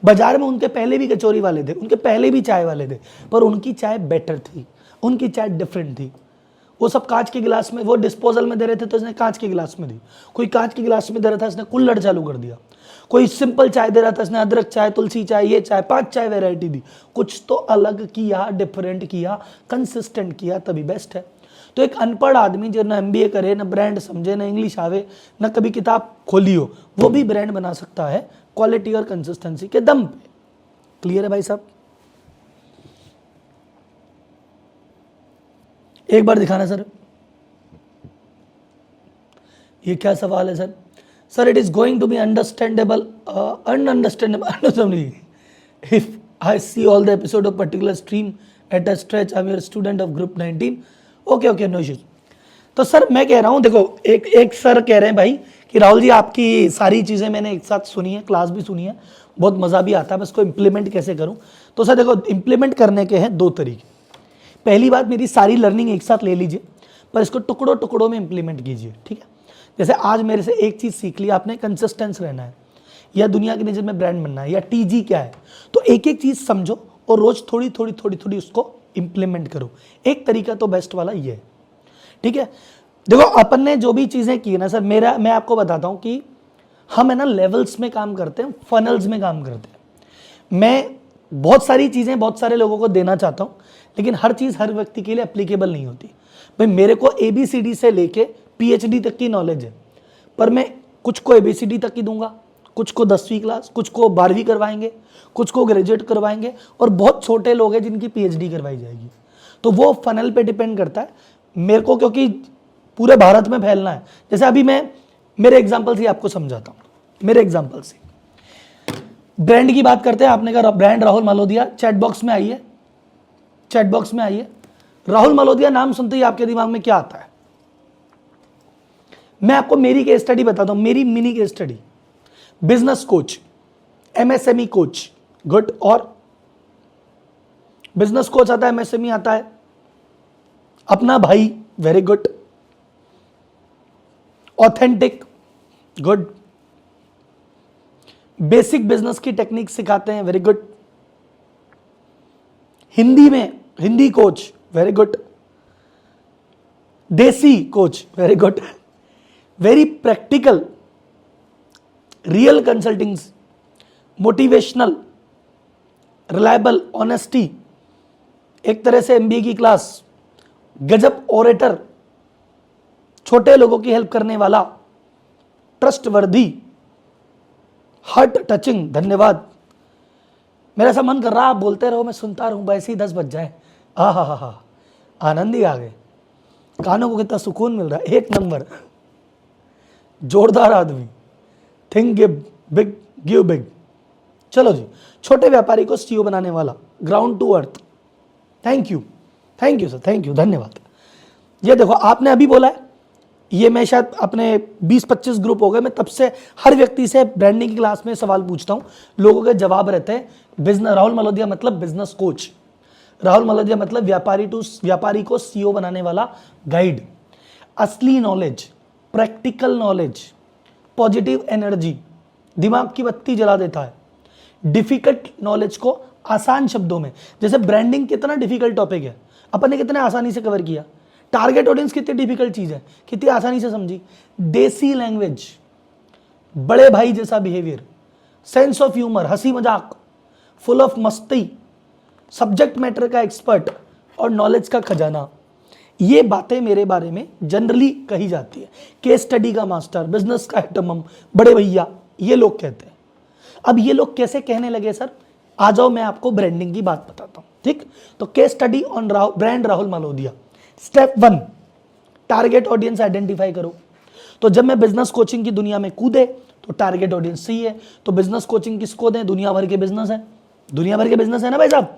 बाजार में उनके पहले भी कचौरी वाले थे, उनके पहले भी चाय वाले थे, पर उनकी चाय बेटर थी, उनकी चाय डिफरेंट थी। वो सब कांच के गिलास में, वो डिस्पोजल में दे रहे थे तो इसने कांच के गिलास में दी, कोई कांच के गिलास में दे रहा था इसने कुल्हड़ चालू कर दिया, कोई सिंपल चाय दे रहा था इसने अदरक चाय, तुलसी चाय, ये चाय, 5 चाय वैरायटी दी। कुछ तो अलग किया, डिफरेंट किया, कंसिस्टेंट किया, तभी बेस्ट है। तो एक अनपढ़ आदमी जो ना MBA करे, ना ब्रांड समझे, ना इंग्लिश आवे, ना कभी किताब खोली हो, वो भी ब्रांड बना सकता है क्वालिटी और कंसिस्टेंसी के दम पे। क्लियर है भाई साहब? एक बार दिखाना सर, ये क्या सवाल है sir? Sir it is going to be understandable ununderstandable if I see all the episode of particular stream at a stretch. I am your student of group 19। Okay no issues. तो sir मैं कह रहा हूँ, देखो एक sir कह रहे हैं भाई कि राहुल जी आपकी सारी चीज़ें मैंने एक साथ सुनी है, क्लास भी सुनी है, बहुत मज़ा भी आता है, बस इसको इम्प्लीमेंट कैसे करूँ? तो सर देखो इम्प्लीमेंट करने के हैं 2 तरीके। पहली बात, मेरी सारी लर्निंग एक साथ ले लीजिए, पर इसको टुकड़ों टुकड़ों में इंप्लीमेंट कीजिए। ठीक है, जैसे आज मेरे से एक चीज़ सीख ली आपने, कंसिस्टेंस रहना है, या दुनिया की नज़र में ब्रांड बनना है, या TG क्या है, तो एक एक चीज़ समझो और रोज़ थोड़ी थोड़ी उसको इंप्लीमेंट करो। एक तरीका तो बेस्ट वाला ये है। ठीक है, देखो अपन ने जो भी चीज़ें की ना सर, मैं आपको बताता हूँ कि हम है ना लेवल्स में काम करते हैं, फनल्स में काम करते हैं। मैं बहुत सारी चीज़ें बहुत सारे लोगों को देना चाहता हूँ, लेकिन हर चीज़ हर व्यक्ति के लिए एप्लीकेबल नहीं होती। भाई मेरे को ABCD से लेके PhD तक की नॉलेज है, पर मैं कुछ को ABCD तक की दूंगा, कुछ को 10वीं क्लास, कुछ को 12वीं करवाएंगे, कुछ को ग्रेजुएट करवाएंगे, और बहुत छोटे लोग हैं जिनकी PhD करवाई जाएगी। तो वो फनल पे डिपेंड करता है मेरे को, क्योंकि पूरे भारत में फैलना है। जैसे अभी मैं मेरे एग्जाम्पल से आपको समझाता हूँ, मेरे एग्जाम्पल से ब्रांड की बात करते हैं। आपने कहा ब्रांड राहुल मालोदिया, चैट बॉक्स में आइए, चैट बॉक्स में आइए। राहुल मालोदिया नाम सुनते ही आपके दिमाग में क्या आता है? मैं आपको मेरी केस स्टडी बताता हूं, मेरी mini case study. Business coach, MSME coach, good. और बिजनेस कोच आता है, MSME आता है, अपना भाई, very good. Authentic, good. Basic business की टेक्निक सिखाते हैं, वेरी गुड। हिंदी में हिंदी कोच, वेरी गुड। देसी coach, very good. Very practical, real consulting, motivational, reliable, honesty, एक तरह से MBA की क्लास, गजब ओरेटर, छोटे लोगों की हेल्प करने वाला, ट्रस्टवर्दी, हार्ट टचिंग। धन्यवाद। मेरा ऐसा मन कर रहा आप बोलते रहो, मैं सुनता रहूं, वैसे ही 10 बज जाए। हा, आनंद ही आ गए, कानों को कितना सुकून मिल रहा है। एक नंबर, जोरदार आदमी। Think big, give big. चलो जी, छोटे व्यापारी को CEO बनाने वाला, ground to earth. Thank you sir, thank you, धन्यवाद। ये देखो आपने अभी बोला है, ये मैं शायद अपने 20-25 ग्रुप हो गए, मैं तब से हर व्यक्ति से ब्रांडिंग की क्लास में सवाल पूछता हूं, लोगों के जवाब रहते हैं बिजनेस। राहुल मालोदिया मतलब बिजनेस कोच, राहुल मालोदिया मतलब व्यापारी को CEO बनाने वाला गाइड। असली knowledge, practical knowledge, positive energy, दिमाग की बत्ती जला देता है। डिफिकल्ट नॉलेज को आसान शब्दों में, जैसे ब्रांडिंग कितना डिफिकल्ट टॉपिक है, अपन ने कितने आसानी से कवर किया। टारगेट ऑडियंस कितनी डिफिकल्ट चीज है, कितनी आसानी से समझी। देसी लैंग्वेज, बड़े भाई जैसा बिहेवियर, सेंस ऑफ ह्यूमर, हंसी मजाक, फुल ऑफ मस्ती, सब्जेक्ट मैटर का एक्सपर्ट और नॉलेज का खजाना। ये बातें मेरे बारे में जनरली कही जाती है। केस स्टडी का मास्टर, बिजनेस का एटमम, बड़े भैया, ये लोग कहते हैं। अब ये लोग कैसे कहने लगे सर? आ जाओ मैं आपको ब्रांडिंग की बात बताता हूं, ठीक? तो case study on brand Rahul Malodia. Step 1, target audience identify करो। तो जब मैं बिजनेस कोचिंग की दुनिया में कूदे तो टारगेट ऑडियंस सही है, तो बिजनेस कोचिंग किसको दें? दुनिया भर के बिजनेस है, दुनिया भर के बिजनेस है ना भाई साहब,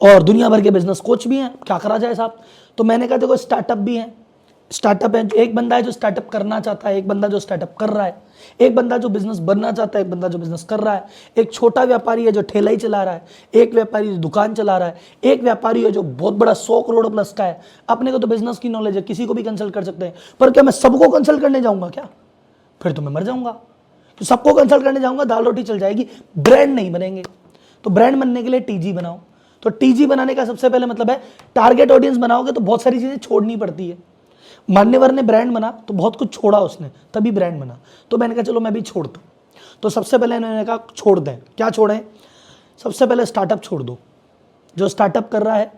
और दुनिया भर के बिजनेस कोच भी हैं। क्या करा जाए साहब? तो मैंने कहा देखो स्टार्टअप भी हैं, स्टार्टअप है, एक बंदा है जो स्टार्टअप करना चाहता है, एक बंदा जो स्टार्टअप कर रहा है, एक बंदा जो बिजनेस बनना चाहता है, एक बंदा जो बिजनेस कर रहा है, एक छोटा व्यापारी है जो ठेला ही चला रहा है, एक व्यापारी जो दुकान चला रहा है, एक व्यापारी है जो बहुत बड़ा 100 करोड़ प्लस का है। अपने को तो बिजनेस की नॉलेज है, किसी को भी कंसल्ट कर सकते हैं, पर क्या मैं सबको कंसल्ट करने जाऊंगा क्या? फिर तो मैं मर जाऊंगा। तो सबको कंसल्ट करने जाऊंगा, दाल रोटी चल जाएगी, ब्रांड नहीं बनेंगे। तो ब्रांड बनने के लिए TG बनाओ। तो TG बनाने का सबसे पहले मतलब है टारगेट ऑडियंस बनाओगे तो बहुत सारी चीजें छोड़नी पड़ती है। मान्यवर ने ब्रांड बना तो बहुत कुछ छोड़ा उसने, तभी ब्रांड बना। तो मैंने कहा चलो मैं भी छोड़ता हूं। तो सबसे पहले इन्होंने कहा छोड़ दें। क्या छोड़ें? सबसे पहले स्टार्टअप छोड़ दो। जो स्टार्टअप कर रहा है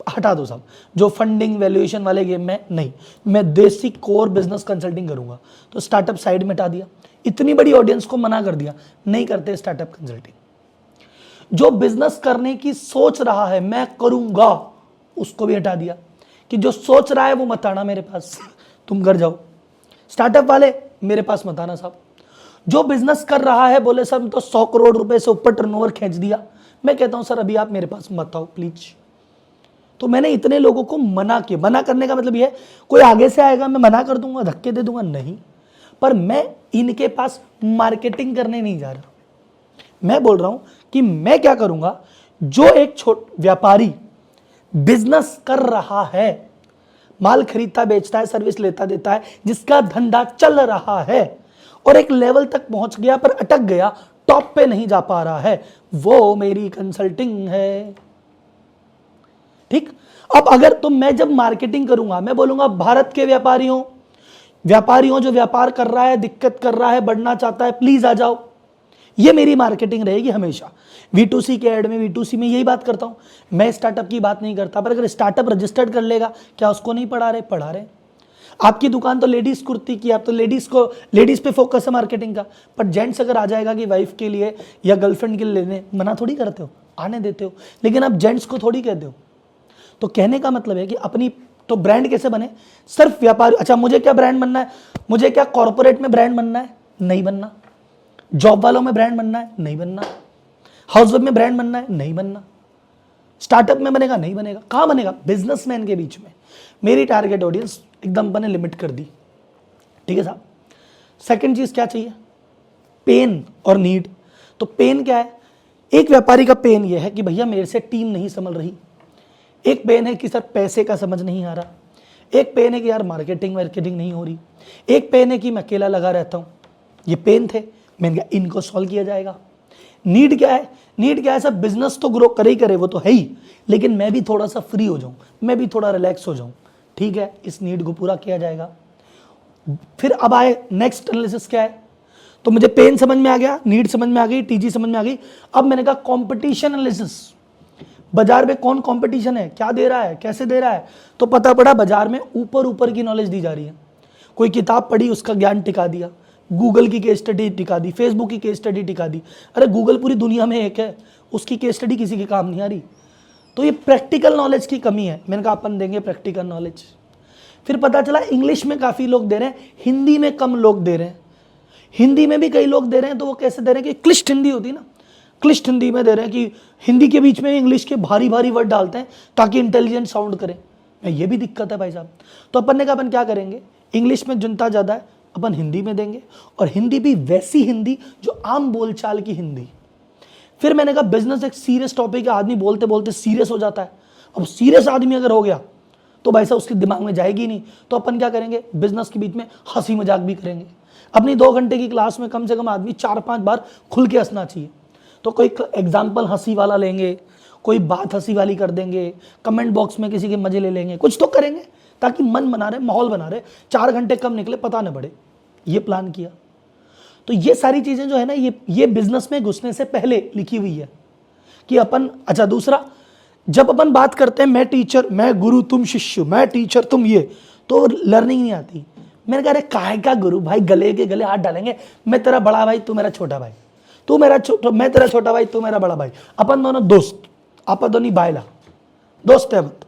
हटा दो साहब, जो फंडिंग वैल्यूएशन वाले गेम में नहीं, मैं देसी कोर बिजनेस कंसल्टिंग करूंगा। तो स्टार्टअप साइड में हटा दिया। इतनी बड़ी ऑडियंस को मना कर दिया, नहीं करते स्टार्टअप कंसल्टिंग। जो बिजनेस करने की सोच रहा है मैं करूंगा, उसको भी हटा दिया कि जो सोच रहा है वो मत आना मेरे पास, तुम घर जाओ। स्टार्टअप वाले मेरे पास मत आना साहब। जो बिजनेस कर रहा है बोले सर तो 100 करोड़ रुपए से ऊपर टर्नओवर खींच दिया, मैं कहता हूं सर अभी आप मेरे पास मत आओ प्लीज। तो मैंने इतने लोगों को मना किया। मना करने का मतलब यह कोई आगे से आएगा मैं मना कर दूंगा, धक्के दे दूंगा, नहीं। पर मैं इनके पास मार्केटिंग करने नहीं जा रहा। मैं बोल रहा हूं कि मैं क्या करूंगा, जो एक व्यापारी बिजनेस कर रहा है, माल खरीदता बेचता है, सर्विस लेता देता है, जिसका धंधा चल रहा है और एक लेवल तक पहुंच गया पर अटक गया, टॉप पे नहीं जा पा रहा है, वो मेरी कंसल्टिंग है। ठीक? अब अगर तो मैं जब मार्केटिंग करूंगा, मैं बोलूंगा भारत के व्यापारियों जो व्यापार कर रहा है, दिक्कत कर रहा है, बढ़ना चाहता है, प्लीज आ जाओ। ये मेरी मार्केटिंग रहेगी हमेशा। V2C के ऐड में, V2C में यही बात करता हूँ मैं, स्टार्टअप की बात नहीं करता। पर अगर स्टार्टअप रजिस्टर्ड कर लेगा, क्या उसको नहीं पढ़ा रहे? पढ़ा रहे। आपकी दुकान तो लेडीज कुर्ती की, आप तो लेडीज पे फोकस है मार्केटिंग का, पर जेंट्स अगर आ जाएगा कि वाइफ के लिए या गर्लफ्रेंड के लिए लेने, मना थोड़ी करते हो, आने देते हो, लेकिन आप जेंट्स को थोड़ी कहते हो। तो कहने का मतलब है कि अपनी तो ब्रांड कैसे बने? सिर्फ व्यापार। अच्छा, मुझे क्या ब्रांड बनना है? मुझे क्या कॉर्पोरेट में ब्रांड बनना है? नहीं बनना। जॉब वालों में ब्रांड बनना है? नहीं बनना। हाउसवाइफ में ब्रांड बनना है? नहीं बनना। स्टार्टअप में बनेगा? नहीं बनेगा। कहां बनेगा? बिजनेसमैन के बीच में। मेरी टारगेट ऑडियंस एकदम मैंने लिमिट कर दी, ठीक है साहब। सेकंड चीज क्या चाहिए? पेन और नीड। तो पेन क्या है? एक व्यापारी का पेन यह है कि भैया मेरे से टीम नहीं संभल रही। एक पेन है कि सर पैसे का समझ नहीं आ रहा। एक पेन है कि यार मार्केटिंग नहीं हो रही। एक पेन है कि मैं अकेला लगा रहता हूं। ये पेन थे, मैंने कहा इनको सॉल्व किया जाएगा। नीड क्या है? नीड क्या है? सब बिजनेस तो ग्रो करे ही करे, वो तो है ही, लेकिन मैं भी थोड़ा सा फ्री हो जाऊं, मैं भी थोड़ा रिलैक्स हो जाऊं, ठीक है, इस नीड को पूरा किया जाएगा। फिर अब आए नेक्स्ट एनालिसिस क्या है? तो मुझे पेन समझ में आ गया, नीड समझ में आ गई, टीजी समझ में आ गई। अब मैंने कहा कंपटीशन एनालिसिस। बाजार में कौन कंपटीशन है, क्या दे रहा है, कैसे दे रहा है? तो पता पड़ा बाजार में ऊपर ऊपर की नॉलेज दी जा रही है। कोई किताब पढ़ी, उसका ज्ञान टिका दिया, गूगल की केस स्टडी टिका दी, फेसबुक की केस स्टडी टिका दी। अरे गूगल पूरी दुनिया में एक है, उसकी केस स्टडी किसी के काम नहीं आ रही। तो ये प्रैक्टिकल नॉलेज की कमी है। मैंने कहा अपन देंगे प्रैक्टिकल नॉलेज। फिर पता चला इंग्लिश में काफी लोग दे रहे हैं, हिंदी में कम लोग दे रहे हैं। हिंदी में भी कई लोग दे रहे हैं, तो वो कैसे दे रहे हैं कि क्लिष्ट हिंदी होती है ना, क्लिष्ट हिंदी में दे रहे हैं कि हिंदी के बीच में इंग्लिश के भारी भारी वर्ड डालते हैं ताकि इंटेलिजेंट साउंड करे। ये भी दिक्कत है भाई साहब। तो अपन ने कहा अपन क्या करेंगे, इंग्लिश में जनता ज्यादा है, अपन हिंदी में देंगे, और हिंदी भी वैसी हिंदी जो आम बोलचाल की हिंदी। फिर मैंने कहा बिजनेस एक सीरियस टॉपिक है, आदमी बोलते बोलते सीरियस हो जाता है। अब सीरियस आदमी अगर हो गया तो भाई साहब उसके दिमाग में जाएगी नहीं। तो अपन क्या करेंगे, बिजनेस के बीच में हंसी मजाक भी करेंगे। अपनी 2 घंटे की क्लास में कम से कम आदमी 4-5 बार खुल के हंसना चाहिए। तो कोई एग्जाम्पल हंसी वाला लेंगे, कोई बात हंसी वाली कर देंगे, कमेंट बॉक्स में किसी के मजे ले लेंगे, कुछ तो करेंगे ताकि मन बना रहे, माहौल बना रहे, 4 घंटे कम निकले पता न पड़े। ये प्लान किया। तो ये सारी चीजें जो है ना, ये बिजनेस में घुसने से पहले लिखी हुई है कि अपन। अच्छा, दूसरा, जब अपन बात करते हैं मैं टीचर, मैं गुरु, तुम शिष्य, मैं टीचर तुम ये, तो लर्निंग नहीं आती। मैंने कहा अरे काहे का गुरु भाई, गले के गले हाथ डालेंगे, मैं तेरा बड़ा भाई, तू मेरा छोटा भाई, तू मेरा मैं तेरा छोटा भाई, तू मेरा बड़ा भाई, अपन दोनों दोस्त, आपा दोनों बायला दोस्त है मत।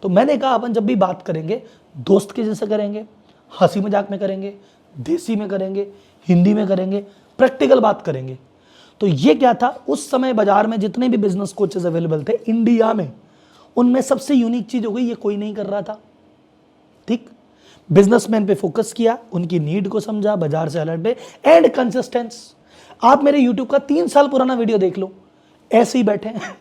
तो मैंने कहा अपन जब भी बात करेंगे दोस्त के जैसे करेंगे, हंसी मजाक में करेंगे, देसी में करेंगे, हिंदी में करेंगे, प्रैक्टिकल बात करेंगे। तो ये क्या था, उस समय बाजार में जितने भी बिजनेस कोचेस अवेलेबल थे इंडिया में, उनमें सबसे यूनिक चीज हो गई, ये कोई नहीं कर रहा था। ठीक, बिजनेसमैन पे फोकस किया, उनकी नीड को समझा, बाजार से अलर्ट पे, एंड कंसिस्टेंस। आप मेरे यूट्यूब का 3 साल पुराना वीडियो देख लो, ऐसे ही बैठे हैं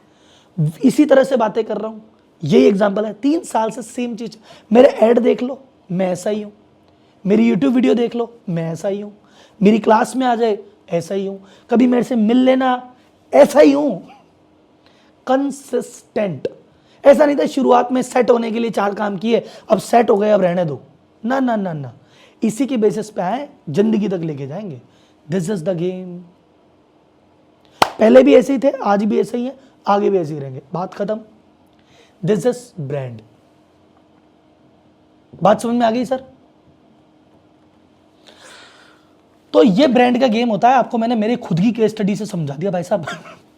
इसी तरह से बातें कर रहा हूं। यही एग्जाम्पल है, 3 साल से सेम चीज। मेरे ऐड देख लो, मैं ऐसा ही हूं। मेरी यूट्यूब वीडियो देख लो, मैं ऐसा ही हूं। मेरी क्लास में आ जाए, ऐसा ही हूं। कभी मेरे से मिल लेना, ऐसा ही हूं। कंसिस्टेंट। ऐसा नहीं था शुरुआत में सेट होने के लिए 4 काम किए, अब सेट हो गए अब रहने दो, ना ना ना ना। इसी के बेसिस पे आए, जिंदगी तक लेके जाएंगे। This is the game. पहले भी ऐसे ही थे, आज भी ऐसे ही है, आगे भी ऐसे ही रहेंगे। बात खत्म। This is brand. बात समझ में आ गई सर? तो ये ब्रांड का गेम होता है, आपको मैंने मेरी खुद की केस स्टडी से समझा दिया भाई साहब।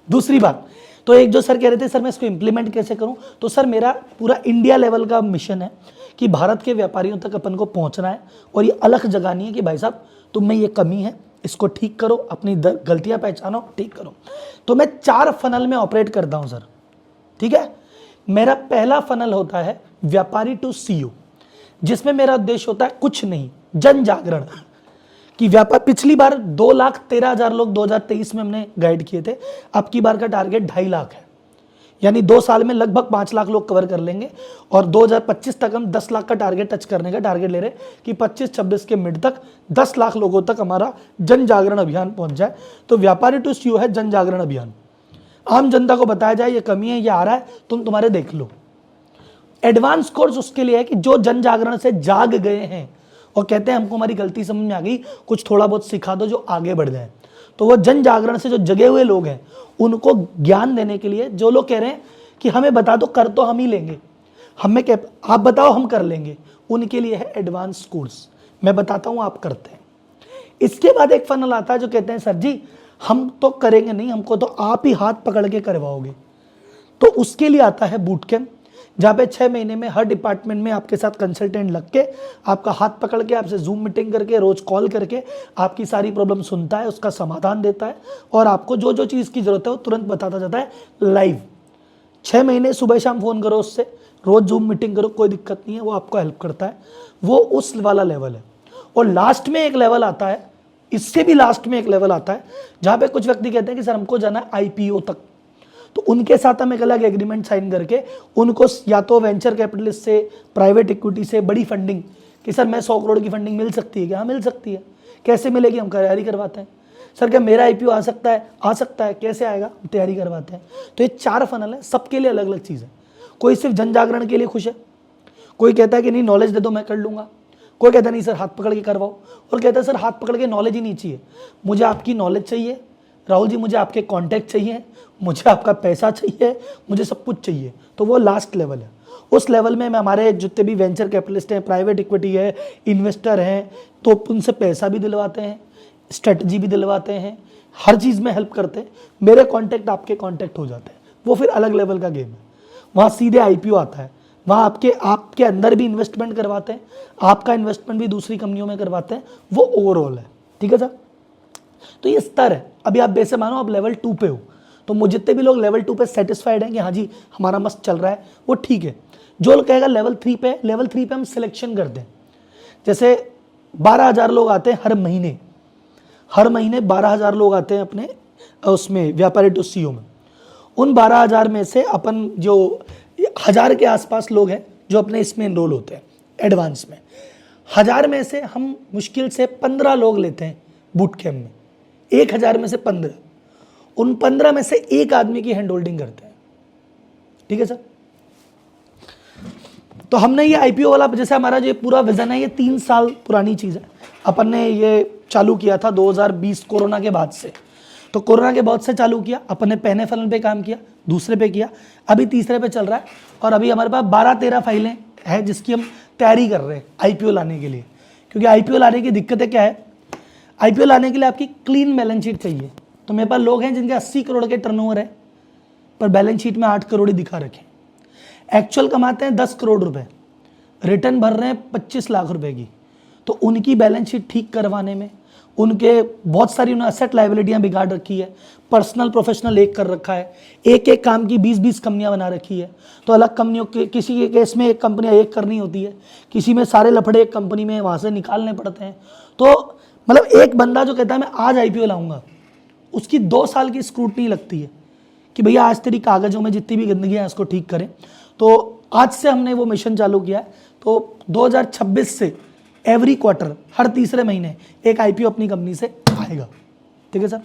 दूसरी बात, तो एक जो सर कह रहे थे सर मैं इसको इंप्लीमेंट कैसे करूं, तो सर मेरा पूरा इंडिया लेवल का मिशन है कि भारत के व्यापारियों तक अपन को पहुंचना है, और ये अलग जगह नहीं है कि भाई साहब तुम में ये कमी है, इसको ठीक करो, अपनी गलतियां पहचानो, ठीक करो। तो मैं 4 फनल में ऑपरेट करता हूं सर, ठीक है। मेरा पहला फनल होता है व्यापारी टू सीईओ, जिसमें मेरा उद्देश्य होता है कुछ नहीं, जन जागरण कि व्यापार। पिछली बार 2,13,000 लोग 2023 में हमने गाइड किए थे, अब की बार का टारगेट 2.5 लाख है, यानी 2 साल में लगभग 5 लाख लोग कवर कर लेंगे, और 2025 तक हम 10 लाख का टारगेट टच करने का टारगेट ले रहे कि 25-26 के मिड तक 10 लाख लोगों तक हमारा जन जागरण अभियान पहुंच जाए। तो व्यापारी टू सीईओ है जन जागरण अभियान। आम जनता को बताया जाए ये कमी है, ये आ रहा है, तुम्हारे देख लो। एडवांस कोर्स उसके लिए है कि जो जन जागरण से जाग गए हैं और कहते हैं हमको हमारी गलती समझ में आ गई, कुछ थोड़ा बहुत सिखा दो जो आगे बढ़ जाए। तो वो जन जागरण से जो जगे हुए लोग हैं उनको ज्ञान देने के लिए, जो लोग कह रहे हैं कि हमें बता दो, कर तो हम ही लेंगे, हमें क्या आप बताओ हम कर लेंगे, उनके लिए है एडवांस कोर्स। मैं बताता हूँ, आप करते हैं। इसके बाद एक फनल आता है जो कहते हैं सर जी हम तो करेंगे नहीं, हमको तो आप ही हाथ पकड़ के करवाओगे। तो उसके लिए आता है बूट कैंप, जहाँ पे 6 महीने में हर डिपार्टमेंट में आपके साथ कंसल्टेंट लग के, आपका हाथ पकड़ के, आपसे जूम मीटिंग करके, रोज कॉल करके आपकी सारी प्रॉब्लम सुनता है, उसका समाधान देता है और आपको जो जो चीज़ की जरूरत है वो तुरंत बताता जाता है लाइव। 6 महीने सुबह शाम फ़ोन करो उससे, रोज जूम मीटिंग करो, कोई दिक्कत नहीं है, वो आपको हेल्प करता है। वो उस वाला लेवल है। और लास्ट में एक लेवल आता है, इससे भी लास्ट में एक लेवल आता है जहाँ पे कुछ व्यक्ति कहते हैं कि सर हमको जाना है IPO तक। तो उनके साथ हम एक अलग एग्रीमेंट साइन करके उनको या तो वेंचर कैपिटलिस्ट से, प्राइवेट इक्विटी से बड़ी फंडिंग, कि सर मैं 100 करोड़ की फंडिंग मिल सकती है क्या? हाँ मिल सकती है। कैसे मिलेगी? हम तैयारी करवाते हैं। सर क्या मेरा IPO आ सकता है? आ सकता है। कैसे आएगा? हम तैयारी करवाते हैं। तो ये 4 फनल है, सबके लिए अलग अलग चीज़ है। कोई सिर्फ जन जागरण के लिए खुश है, कोई कहता है कि नहीं नॉलेज दे दो मैं कर लूँगा, कोई कहता नहीं सर हाथ पकड़ के करवाओ, और कहता है सर हाथ पकड़ के नॉलेज ही नहीं चाहिए, मुझे आपकी नॉलेज चाहिए राहुल जी, मुझे आपके कॉन्टैक्ट चाहिए, मुझे आपका पैसा चाहिए, मुझे सब कुछ चाहिए। तो वो लास्ट लेवल है। उस लेवल में हमारे जितने भी वेंचर कैपिटलिस्ट हैं, प्राइवेट इक्विटी है, इन्वेस्टर हैं, तो उनसे पैसा भी दिलवाते हैं, स्ट्रेटजी भी दिलवाते हैं, हर चीज़ में हेल्प करते हैं। मेरे कॉन्टैक्ट आपके कॉन्टैक्ट हो जाते हैं। वो फिर अलग लेवल का गेम है। वहाँ सीधे IPO आता है, वहाँ आपके अंदर भी इन्वेस्टमेंट करवाते हैं, आपका इन्वेस्टमेंट भी दूसरी कंपनियों में करवाते हैं। वो ओवरऑल है। ठीक है सर? तो ये स्तर है। अभी आप वैसे मानो आप लेवल 2 पे हो, तो मुझे जितने भी लोग लेवल 2 पे सेटिस्फाइड हैं कि हाँ जी हमारा मस्त चल रहा है, वो ठीक है। जो लोग कहेगा लेवल 3 पे, लेवल 3 पे हम सिलेक्शन करते हैं। जैसे 12,000 लोग आते हैं हर महीने 12,000 लोग आते हैं अपने उसमें व्यापारी टू CEO में। उन 12,000 में से अपन जो 1000 के आसपास लोग हैं जो अपने इसमें इनरोल होते हैं एडवांस में, 1000 में से हम मुश्किल से 15 लोग लेते हैं बूट कैम्प में। 1000 में से 15, उन 15 में से एक आदमी की हैंड होल्डिंग करते हैं। ठीक है सर? तो हमने ये IPO वाला, जैसे हमारा जो पूरा विजन है, ये 3 साल पुरानी चीज़ है। अपन ने ये चालू किया था 2020 कोरोना के बाद से। तो कोरोना के बाद से चालू किया, अपन ने पहले फनल पे काम किया, दूसरे पे किया, अभी तीसरे पे चल रहा है। और अभी हमारे पास 12-13 फाइलें हैं जिसकी हम तैयारी कर रहे हैं IPO लाने के लिए। क्योंकि IPO लाने की दिक्कतें क्या है? IPO लाने के लिए आपकी क्लीन बैलेंस शीट चाहिए। तो मेरे पास लोग हैं जिनके 80 करोड़ के टर्नओवर है, पर बैलेंस शीट में 8 करोड़ ही दिखा रखे। एक्चुअल कमाते हैं 10 करोड़ रुपए, रिटर्न भर रहे हैं 25 लाख रुपए की। तो उनकी बैलेंस शीट ठीक करवाने में, उनके बहुत सारी उन्होंने असेट लाइबिलिटियां बिगाड़ रखी है, पर्सनल प्रोफेशनल एक कर रखा है, एक काम की 20-20 कंपनियां बना रखी है। तो अलग कंपनियों के, किसी के केस में एक कंपनियां एक करनी होती है, किसी में सारे लफड़े एक कंपनी में वहाँ से निकालने पड़ते हैं। तो मतलब एक बंदा जो कहता है मैं आज IPO लाऊंगा, उसकी 2 साल की स्क्रूटनी लगती है कि भैया आज तेरी कागजों में जितनी भी गंदगी है उसको ठीक करें। तो आज से हमने वो मिशन चालू किया है। तो 2026 से एवरी क्वार्टर, हर तीसरे महीने एक IPO अपनी कंपनी से आएगा। ठीक है सर?